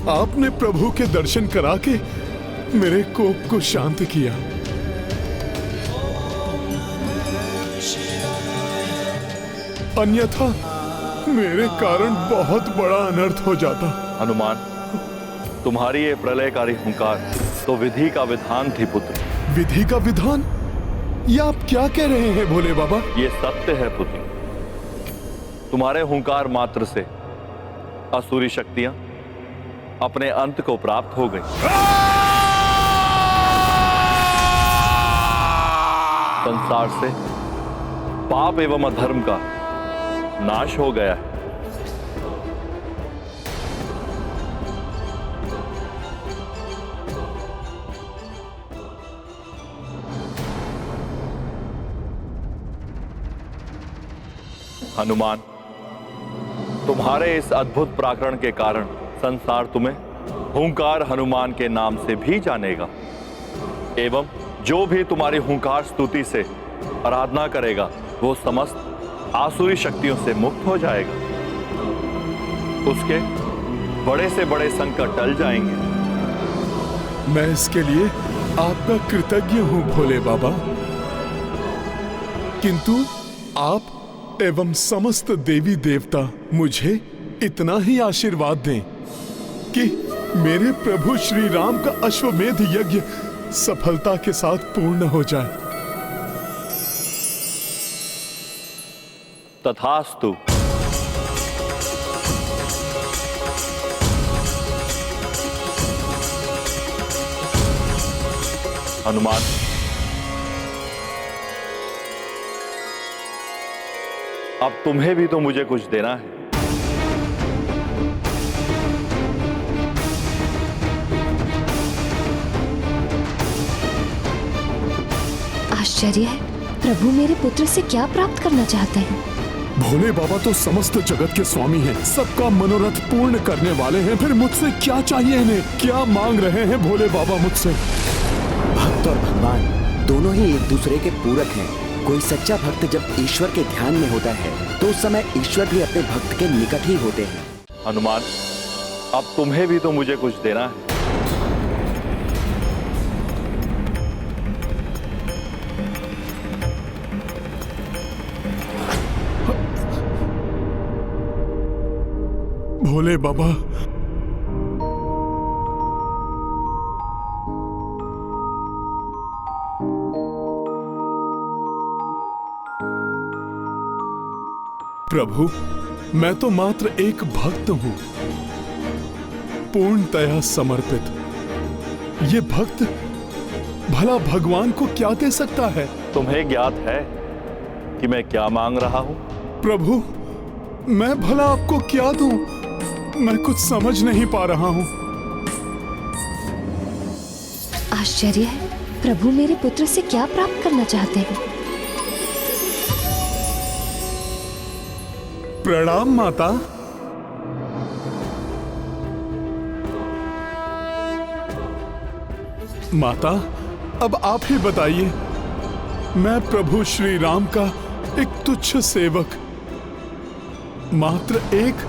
S16: आपने प्रभु के दर्शन करा के मेरे कोप को शांत किया। अन्यथा मेरे कारण बहुत बड़ा अनर्थ हो जाता।
S15: हनुमान, तुम्हारी ये प्रलयकारी हुंकार तो विधि का विधान थी पुत्र।
S16: विधि का विधान? ये आप क्या कह रहे हैं भोले बाबा?
S15: ये सत्य है पुत्र। तुम्हारे हुंकार मात्र से असुरी शक्तियां अपने अंत को प्राप्त हो गई। संसार से पाप एवं अधर्म का नाश हो गया है। हनुमान, तुम्हारे इस अद्भुत पराक्रम के कारण संसार तुम्हें हुंकार हनुमान के नाम से भी जानेगा एवं जो भी तुम्हारी हुंकार स्तुति से आराधना करेगा वो समस्त आसुरी शक्तियों से मुक्त हो जाएगा। उसके बड़े से बड़े संकट टल जाएंगे।
S16: मैं इसके लिए आपका कृतज्ञ हूं भोले बाबा, किंतु आप एवं समस्त देवी देवता मुझे इतना ही आशीर्वाद दें कि मेरे प्रभु श्री राम का अश्वमेध यज्ञ सफलता के साथ पूर्ण हो जाए।
S15: तथास्तु। हनुमान, अब तुम्हें भी तो मुझे कुछ देना है।
S18: आश्चर्य है, प्रभु मेरे पुत्र से क्या प्राप्त करना चाहते हैं?
S16: भोले बाबा तो समस्त जगत के स्वामी हैं, सबका मनोरथ पूर्ण करने वाले हैं। फिर मुझसे क्या चाहिए इन्हें? क्या मांग रहे हैं भोले बाबा मुझसे?
S10: भक्त और भगवान दोनों ही एक दूसरे के पूरक हैं। कोई सच्चा भक्त जब ईश्वर के ध्यान में होता है तो उस समय ईश्वर भी अपने भक्त के निकट ही होते हैं।
S15: हनुमान, अब तुम्हें भी तो मुझे कुछ देना है।
S16: भोले बाबा, प्रभु मैं तो मात्र एक भक्त हूं, पूर्णतया समर्पित। ये भक्त भला भगवान को क्या दे सकता है?
S15: तुम्हें ज्ञात है कि मैं क्या मांग रहा हूं?
S16: प्रभु, मैं भला आपको क्या दूं? मैं कुछ समझ नहीं पा रहा हूं।
S2: आश्चर्य है, प्रभु मेरे पुत्र से क्या प्राप्त करना चाहते हैं?
S16: प्रणाम माता। माता, अब आप ही बताइए। मैं प्रभु श्री राम का एक तुच्छ सेवक, मात्र एक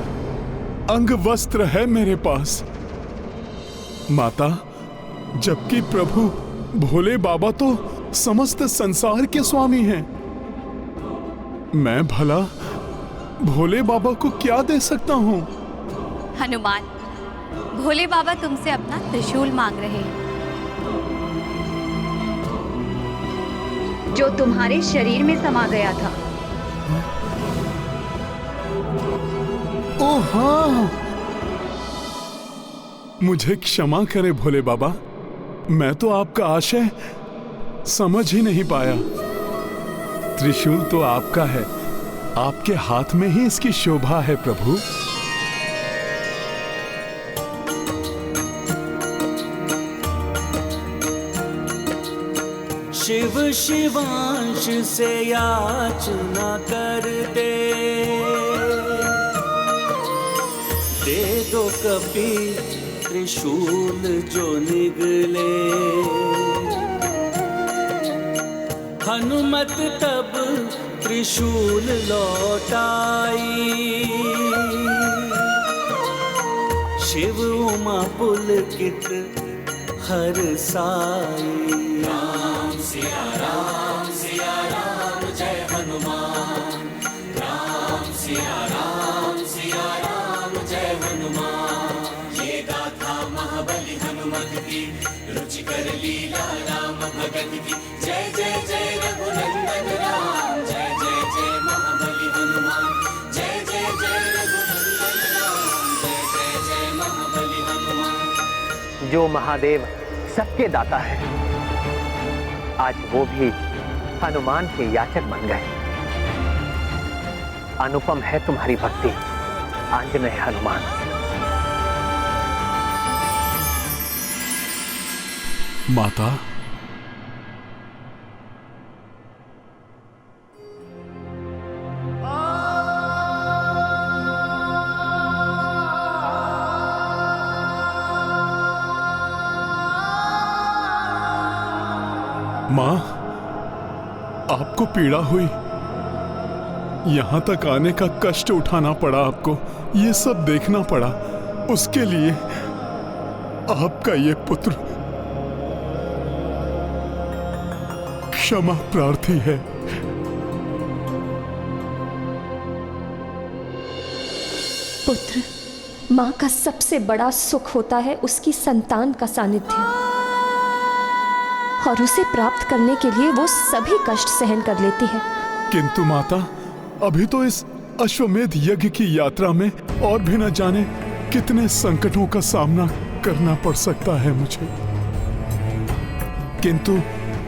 S16: अंग वस्त्र है मेरे पास। माता, जबकि प्रभु भोले बाबा तो समस्त संसार के स्वामी हैं, मैं भला भोले बाबा को क्या दे सकता हूँ?
S20: हनुमान, भोले बाबा तुमसे अपना त्रिशूल मांग रहे हैं, जो तुम्हारे शरीर में समा गया था।
S16: ओह हाँ, मुझे क्षमा करें भोले बाबा, मैं तो आपका आशय समझ ही नहीं पाया। त्रिशूल तो आपका है, आपके हाथ में ही इसकी शोभा है प्रभु।
S17: शिव शिवांश से याचना कर दे दो कपि त्रिशूल जो निगले। हनुमत तब त्रिशूल लौटाई, शिव उमा पुलकित हर साई।
S14: राम सिया राम जय हनुमान। राम सिया राम जय हनुमान। ये गाथा महाबली हनुमत की, रुचिकर लीला राम भगत की। जय जय जय रघुनंदन राम, जय जय जय महाबली हनुमान। जय जय जय रघुनंदन राम, जय जय जय महाबली हनुमान।
S8: जो महादेव सबके दाता है, आज वो भी हनुमान के याचक बन गए। अनुपम है तुम्हारी भक्ति आंजनेय हनुमान।
S16: माता, माँ, आपको पीड़ा हुई, यहां तक आने का कष्ट उठाना पड़ा आपको, ये सब देखना पड़ा, उसके लिए आपका ये पुत्र क्षमा प्रार्थी है।
S2: पुत्र, माँ का सबसे बड़ा सुख होता है उसकी संतान का सानिध्य, और उसे प्राप्त करने के लिए वो सभी कष्ट सहन कर लेती है।
S16: किंतु माता, अभी तो इस अश्वमेध यज्ञ की यात्रा में और भी न जाने कितने संकटों का सामना करना पड़ सकता है मुझे। किंतु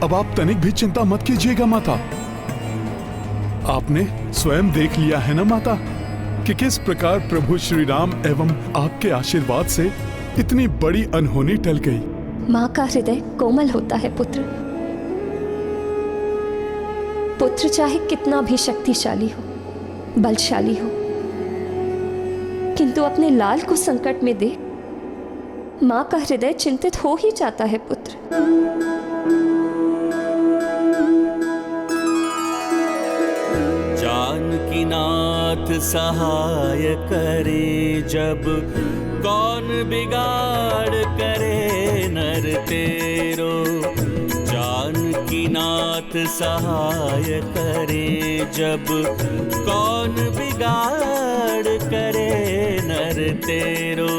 S16: अब आप तनिक भी चिंता मत कीजिएगा माता। आपने स्वयं देख लिया है ना माता कि किस प्रकार प्रभु श्री राम एवं आपके आशीर्वाद से इतनी बड़ी अनहोनी टल गई।
S2: माँ का हृदय कोमल होता है पुत्र। पुत्र चाहे कितना भी शक्तिशाली हो, बलशाली हो, किंतु अपने लाल को संकट में देख माँ का हृदय चिंतित हो ही जाता है पुत्र।
S17: जानकी नाथ सहाय करे जब, कौन बिगाड़ करे नर तेरो। जानकी नाथ सहाय करे जब, कौन बिगाड़ करे नर तेरो।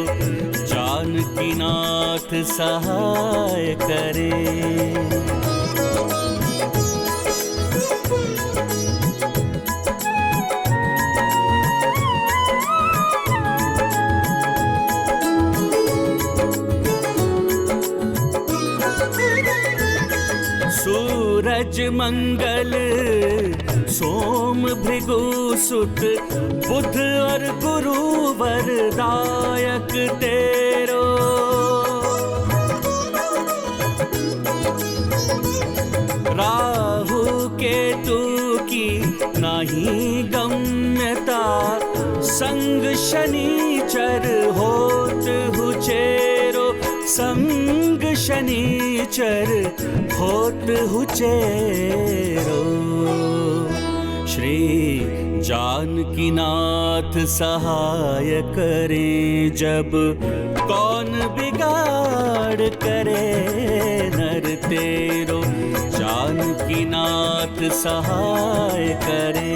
S17: जानकी नाथ सहाय करे। निज मंगल सोम भृगु सुत बुध और गुरु वरदायक तेरो। राहु केतु की नहीं गम्यता, संग शनिचर होत हुचेरो, संग शनिचर होत हुचेरो। श्री जानकीनाथ सहाय करे जब, कौन बिगाड़ करे नर तेरो। जानकीनाथ सहाय करे।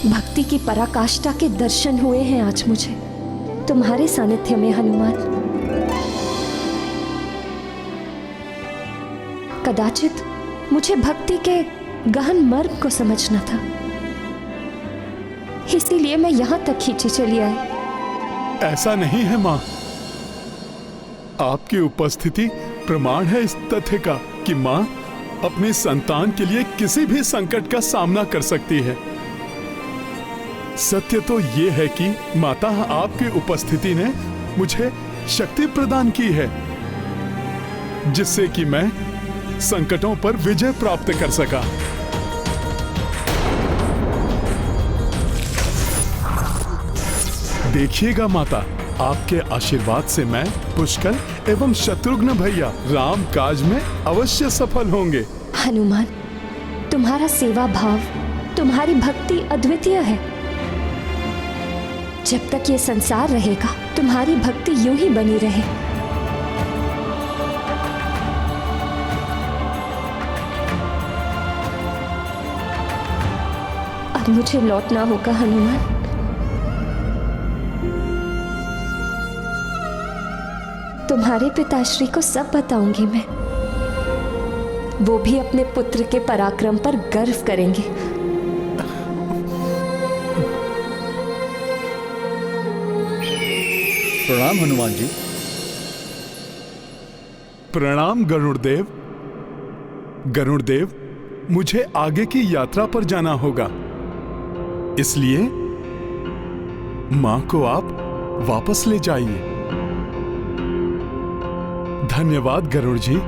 S2: भक्ति की पराकाष्ठा के दर्शन हुए हैं आज मुझे तुम्हारे सानिध्य में हनुमान। कदाचित मुझे भक्ति के गहन मर्म को समझना था, इसीलिए मैं यहां तक खींची चली आई।
S16: ऐसा नहीं है माँ, आपकी उपस्थिति प्रमाण है इस तथ्य का कि माँ अपनी संतान के लिए किसी भी संकट का सामना कर सकती है। सत्य तो ये है कि माता आपकी उपस्थिति ने मुझे शक्ति प्रदान की है, जिससे कि मैं संकटों पर विजय प्राप्त कर सका। देखिएगा माता, आपके आशीर्वाद से मैं पुष्कर एवं शत्रुघ्न भैया राम काज में अवश्य सफल होंगे।
S2: हनुमान, तुम्हारा सेवा भाव, तुम्हारी भक्ति अद्वितीय है। जब तक ये संसार रहेगा तुम्हारी भक्ति यूं ही बनी रहे। अब मुझे लौटना होगा हनुमान। तुम्हारे पिताश्री को सब बताऊंगी मैं, वो भी अपने पुत्र के पराक्रम पर गर्व करेंगे।
S3: प्रणाम हनुमान जी।
S16: प्रणाम गरुड़देव। गरुड़देव, मुझे आगे की यात्रा पर जाना होगा, इसलिए मां को आप वापस ले जाइए। धन्यवाद गरुड़ जी।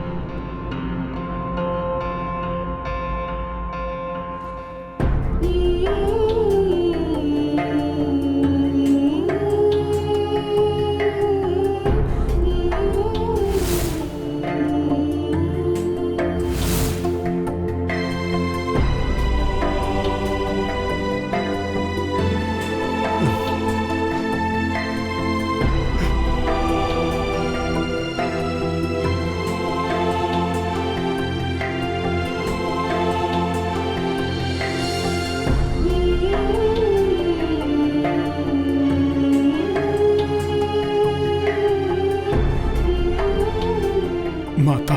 S16: माता,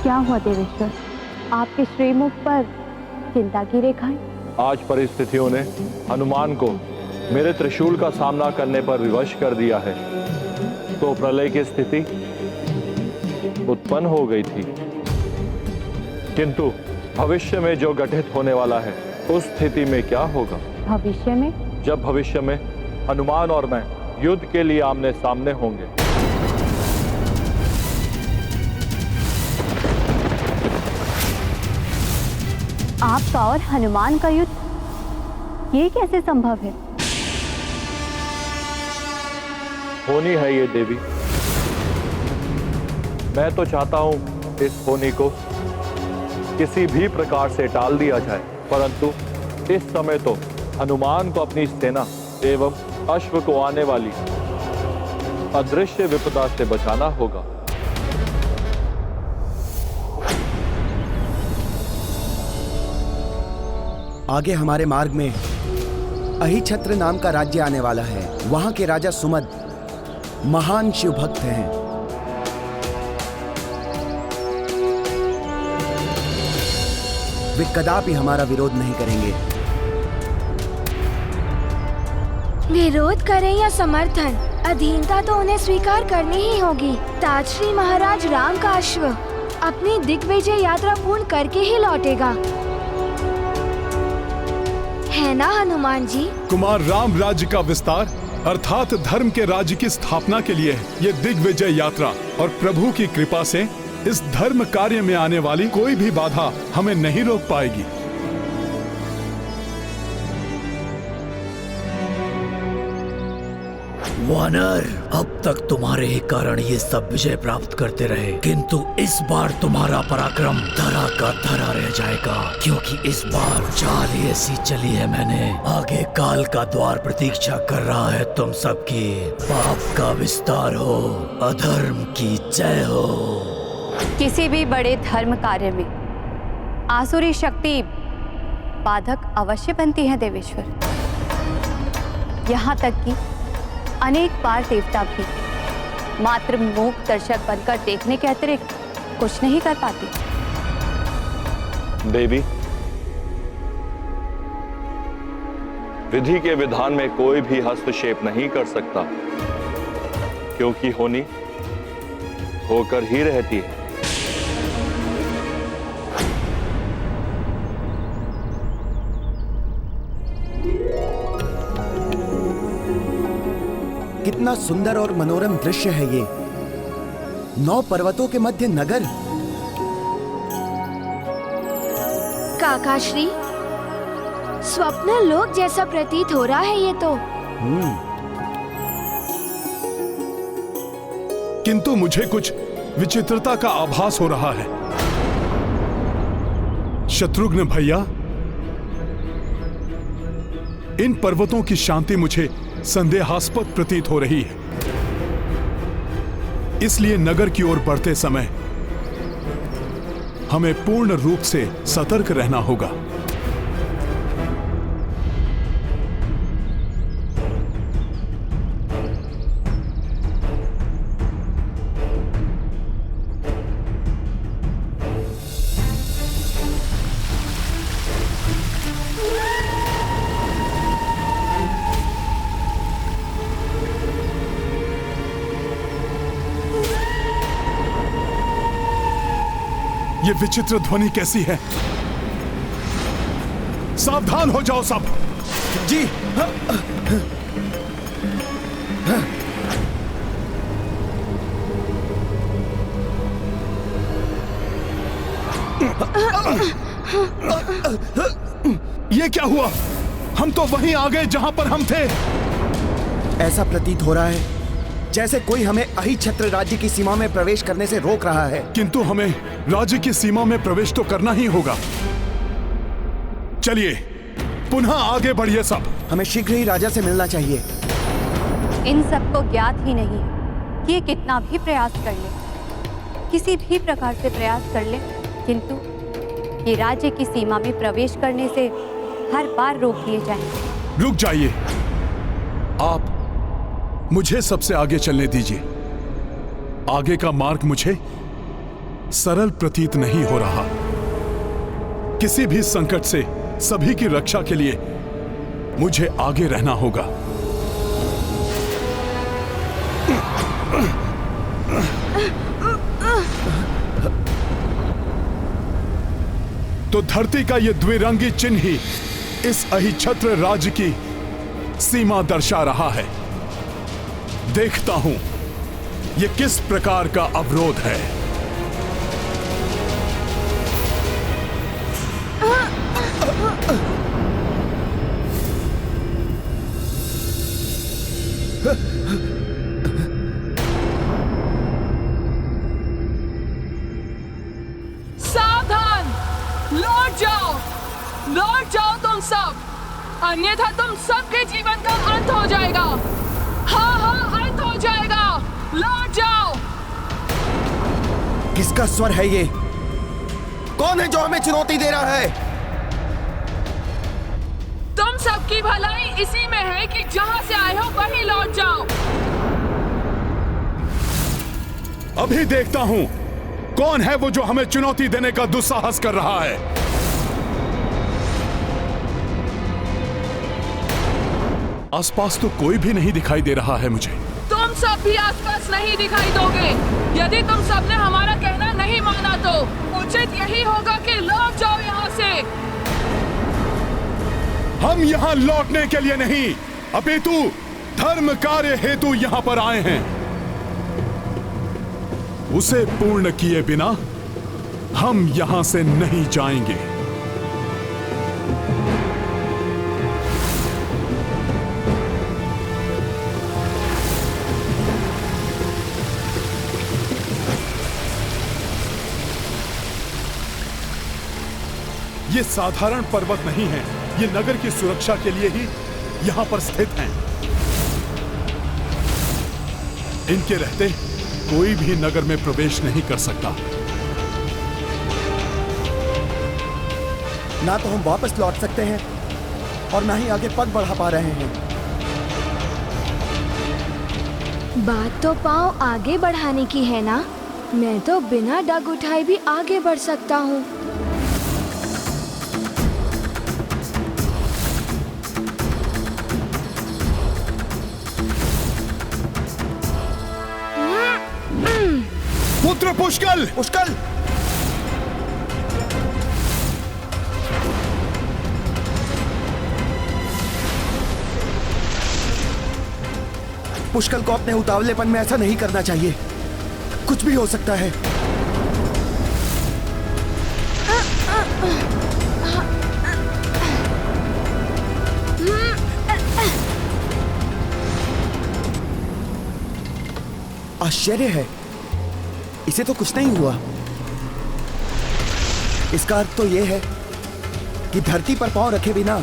S4: क्या हुआ देवेश्वर, आपके श्रीमुख पर चिंता की रेखाएं?
S15: आज परिस्थितियों ने हनुमान को मेरे त्रिशूल का सामना करने पर विवश कर दिया है, तो प्रलय की स्थिति उत्पन्न हो गई थी। किंतु भविष्य में जो घटित होने वाला है, उस स्थिति में क्या होगा?
S4: भविष्य में?
S15: जब भविष्य में हनुमान और मैं युद्ध के लिए आमने सामने होंगे।
S4: आपका और हनुमान का युद्ध, ये कैसे संभव है?
S15: होनी है ये देवी। मैं तो चाहता हूं इस होनी को किसी भी प्रकार से टाल दिया जाए, परंतु इस समय तो हनुमान को अपनी सेना एवं अश्व को आने वाली अदृश्य विपदा से बचाना होगा।
S10: आगे हमारे मार्ग में अहिछत्र नाम का राज्य आने वाला है। वहां के राजा सुमद महान शिव भक्त हैं। वे कदापि हमारा विरोध नहीं करेंगे।
S18: विरोध करें या समर्थन, अधीनता तो उन्हें स्वीकार करनी ही होगी। ताजश्री महाराज राम का अश्व अपनी दिग्विजय यात्रा पूर्ण करके ही लौटेगा, है ना हनुमान जी?
S16: कुमार राम राज्य का विस्तार अर्थात धर्म के राज्य की स्थापना के लिए ये दिग्विजय यात्रा, और प्रभु की कृपा से इस धर्म कार्य में आने वाली कोई भी बाधा हमें नहीं रोक पाएगी।
S1: वानर, अब तक तुम्हारे ही कारण ये सब विजय प्राप्त करते रहे, किंतु इस बार तुम्हारा पराक्रम धरा का धरा रह जाएगा, क्योंकि इस बार चाल ही ऐसी चली है मैंने। आगे काल का द्वार प्रतीक्षा कर रहा है तुम सबकी। पाप का विस्तार हो, अधर्म की जय हो।
S20: किसी भी बड़े धर्म कार्य में आसुरी शक्ति बाधक अवश्य बनती है देवेश्वर। यहाँ तक कि अनेक बार देवता भी मात्र मूक दर्शक बनकर देखने के अतिरिक्त कुछ नहीं कर पाते।
S15: देवी, विधि के विधान में कोई भी हस्तक्षेप नहीं कर सकता, क्योंकि होनी होकर ही रहती है।
S10: कितना सुंदर और मनोरम दृश्य है ये। 9 पर्वतों के मध्य नगर।
S18: काकाश्री, स्वप्न लोक जैसा प्रतीत हो रहा है ये तो।
S16: किंतु मुझे कुछ विचित्रता का आभास हो रहा है। शत्रुघ्न भैया, इन पर्वतों की शांति मुझे संदेहास्पद प्रतीत हो रही है। इसलिए नगर की ओर बढ़ते समय हमें पूर्ण रूप से सतर्क रहना होगा। ये विचित्र ध्वनि कैसी है? सावधान हो जाओ सब।
S10: जी।
S16: ये क्या हुआ? हम तो वहीं आ गए जहां पर हम थे।
S10: ऐसा प्रतीत हो रहा है जैसे कोई हमें अहिछत्र राज्य की सीमा में प्रवेश करने से रोक रहा है।
S16: किंतु हमें राज्य की सीमा में प्रवेश तो करना ही होगा। चलिए पुनः आगे बढ़िए सब।
S10: हमें शीघ्र ही राजा से मिलना चाहिए।
S20: इन सबको ज्ञात ही नहीं कि ये कितना भी प्रयास कर ले, किसी भी प्रकार से प्रयास कर ले, किंतु ये राज्य की सीमा में प्रवेश करने से हर बार रोक लिए जाएंगे।
S16: रुक जाइए, आप मुझे सबसे आगे चलने दीजिए। आगे का मार्ग मुझे सरल प्रतीत नहीं हो रहा। किसी भी संकट से सभी की रक्षा के लिए मुझे आगे रहना होगा। तो धरती का यह द्विरंगी चिन्ह ही इस अहिछत्र राज्य की सीमा दर्शा रहा है। देखता हूं ये किस प्रकार का अवरोध है।
S7: सावधान!
S21: लौट जाओ तुम सब, अन्यथा तुम सबके जीवन का अंत हो जाएगा। हाँ हाँ, अंत हो जाएगा। लौट जाओ।
S1: किसका स्वर है ये? कौन है जो हमें चुनौती दे रहा है?
S21: तुम सबकी भलाई इसी में है कि जहाँ से आए हो वहीं लौट जाओ।
S16: अभी देखता हूँ कौन है वो जो हमें चुनौती देने का दुस्साहस कर रहा है। आसपास तो कोई भी नहीं दिखाई दे रहा है मुझे।
S21: तुम सब भी आसपास नहीं दिखाई दोगे। यदि तुम सबने हमारा कहना नहीं माना तो उचित यही होगा कि लौट जाओ यहाँ से।
S16: हम यहाँ लौटने के लिए नहीं, अपितु धर्म कार्य हेतु यहाँ पर आए हैं। उसे पूर्ण किए बिना हम यहाँ से नहीं जाएंगे। ये साधारण पर्वत नहीं है, ये नगर की सुरक्षा के लिए ही यहाँ पर स्थित हैं। इनके रहते कोई भी नगर में प्रवेश नहीं कर सकता।
S1: ना तो हम वापस लौट सकते हैं और ना ही आगे पग बढ़ा पा रहे हैं।
S18: बात तो पाँव आगे बढ़ाने की है ना। मैं तो बिना डग उठाए भी आगे बढ़ सकता हूँ।
S16: पुत्र पुष्कल!
S1: पुष्कल! पुष्कल को अपने उतावलेपन में ऐसा नहीं करना चाहिए। कुछ भी हो सकता है। आश्चर्य है, इसे तो कुछ नहीं हुआ। इसका अर्थ तो यह है कि धरती पर पांव रखे बिना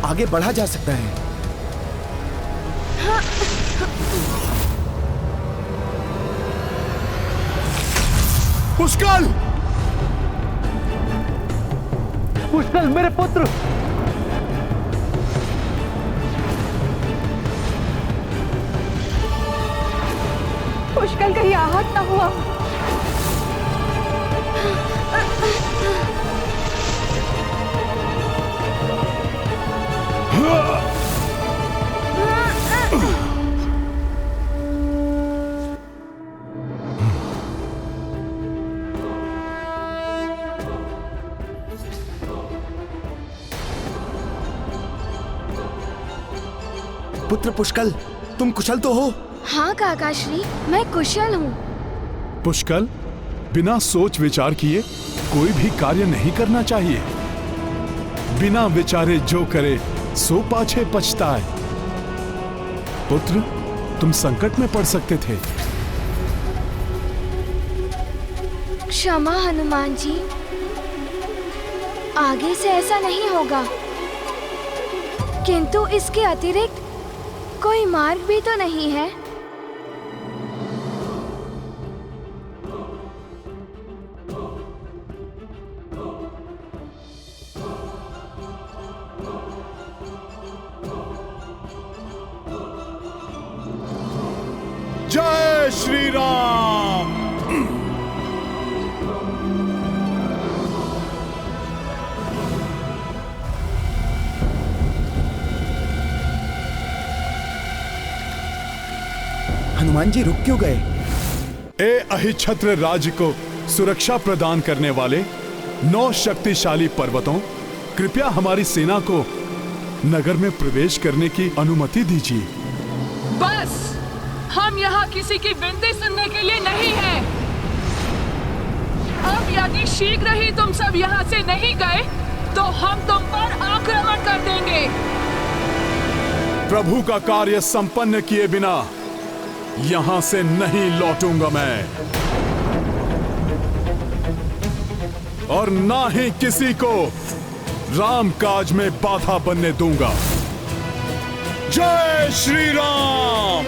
S1: आगे बढ़ा जा सकता है।
S16: पुष्कल!
S8: पुष्कल मेरे पुत्र!
S7: पुष्कल कहीं आहत ना हुआ।
S1: पुत्र पुष्कल, तुम कुशल तो हो?
S18: हाँ काकाश्री, मैं कुशल हूँ।
S16: पुष्कल, बिना सोच विचार किए कोई भी कार्य नहीं करना चाहिए। बिना विचारे जो करे सो पाछे पछताए। पुत्र, तुम संकट में पड़ सकते थे।
S18: क्षमा हनुमान जी, आगे से ऐसा नहीं होगा। किंतु इसके अतिरिक्त कोई मार्ग भी तो नहीं है।
S16: जय श्री राम।
S1: हनुमान जी रुक क्यों गए?
S16: ए अहिछत्र राज्य को सुरक्षा प्रदान करने वाले 9 शक्तिशाली पर्वतों, कृपया हमारी सेना को नगर में प्रवेश करने की अनुमति दीजिए।
S21: बस, हम यहाँ किसी की विनती सुनने के लिए नहीं हैं। अब यदि शीघ्र ही तुम सब यहाँ से नहीं गए तो हम तुम पर आक्रमण कर देंगे।
S16: प्रभु का कार्य संपन्न किए बिना यहां से नहीं लौटूंगा मैं। और ना ही किसी को राम काज में बाधा बनने दूंगा। जय श्री राम।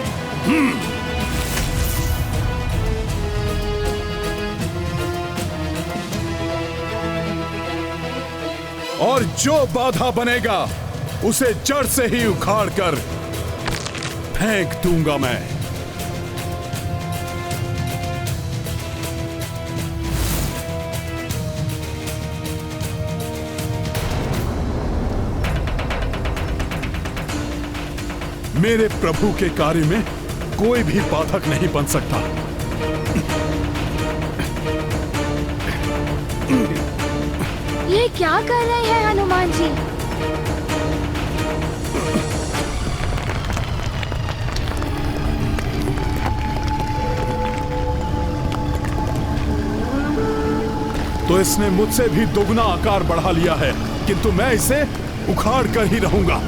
S16: और जो बाधा बनेगा उसे जड़ से ही उखाड़ कर फेंक दूंगा मैं। मेरे प्रभु के कार्य में कोई भी बाधक नहीं बन सकता।
S18: ये क्या कर रहे हैं हनुमान जी?
S16: तो इसने मुझसे भी दोगुना आकार बढ़ा लिया है, किंतु मैं इसे उखाड़ कर ही रहूंगा।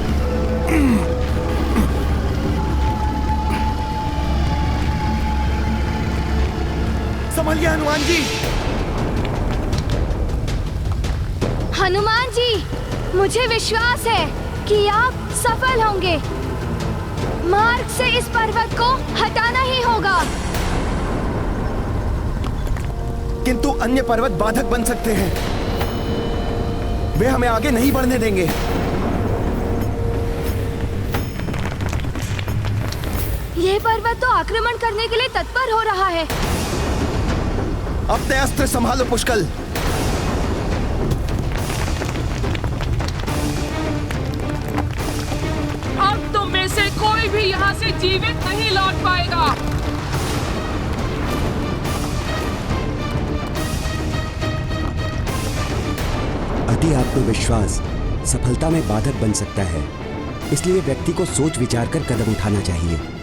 S1: संभलिए हनुमान जी।
S18: हनुमान जी, मुझे विश्वास है कि आप सफल होंगे। मार्ग से इस पर्वत को हटाना ही होगा।
S1: किंतु अन्य पर्वत बाधक बन सकते हैं, वे हमें आगे नहीं बढ़ने देंगे।
S18: ये पर्वत तो आक्रमण करने के लिए तत्पर हो रहा है।
S1: अपने अस्त्र संभालो पुष्कल।
S21: अब तुम में से कोई भी यहाँ से जीवित नहीं लौट पाएगा।
S10: अति आत्मविश्वास सफलता में बाधक बन सकता है, इसलिए व्यक्ति को सोच विचार कर कदम उठाना चाहिए।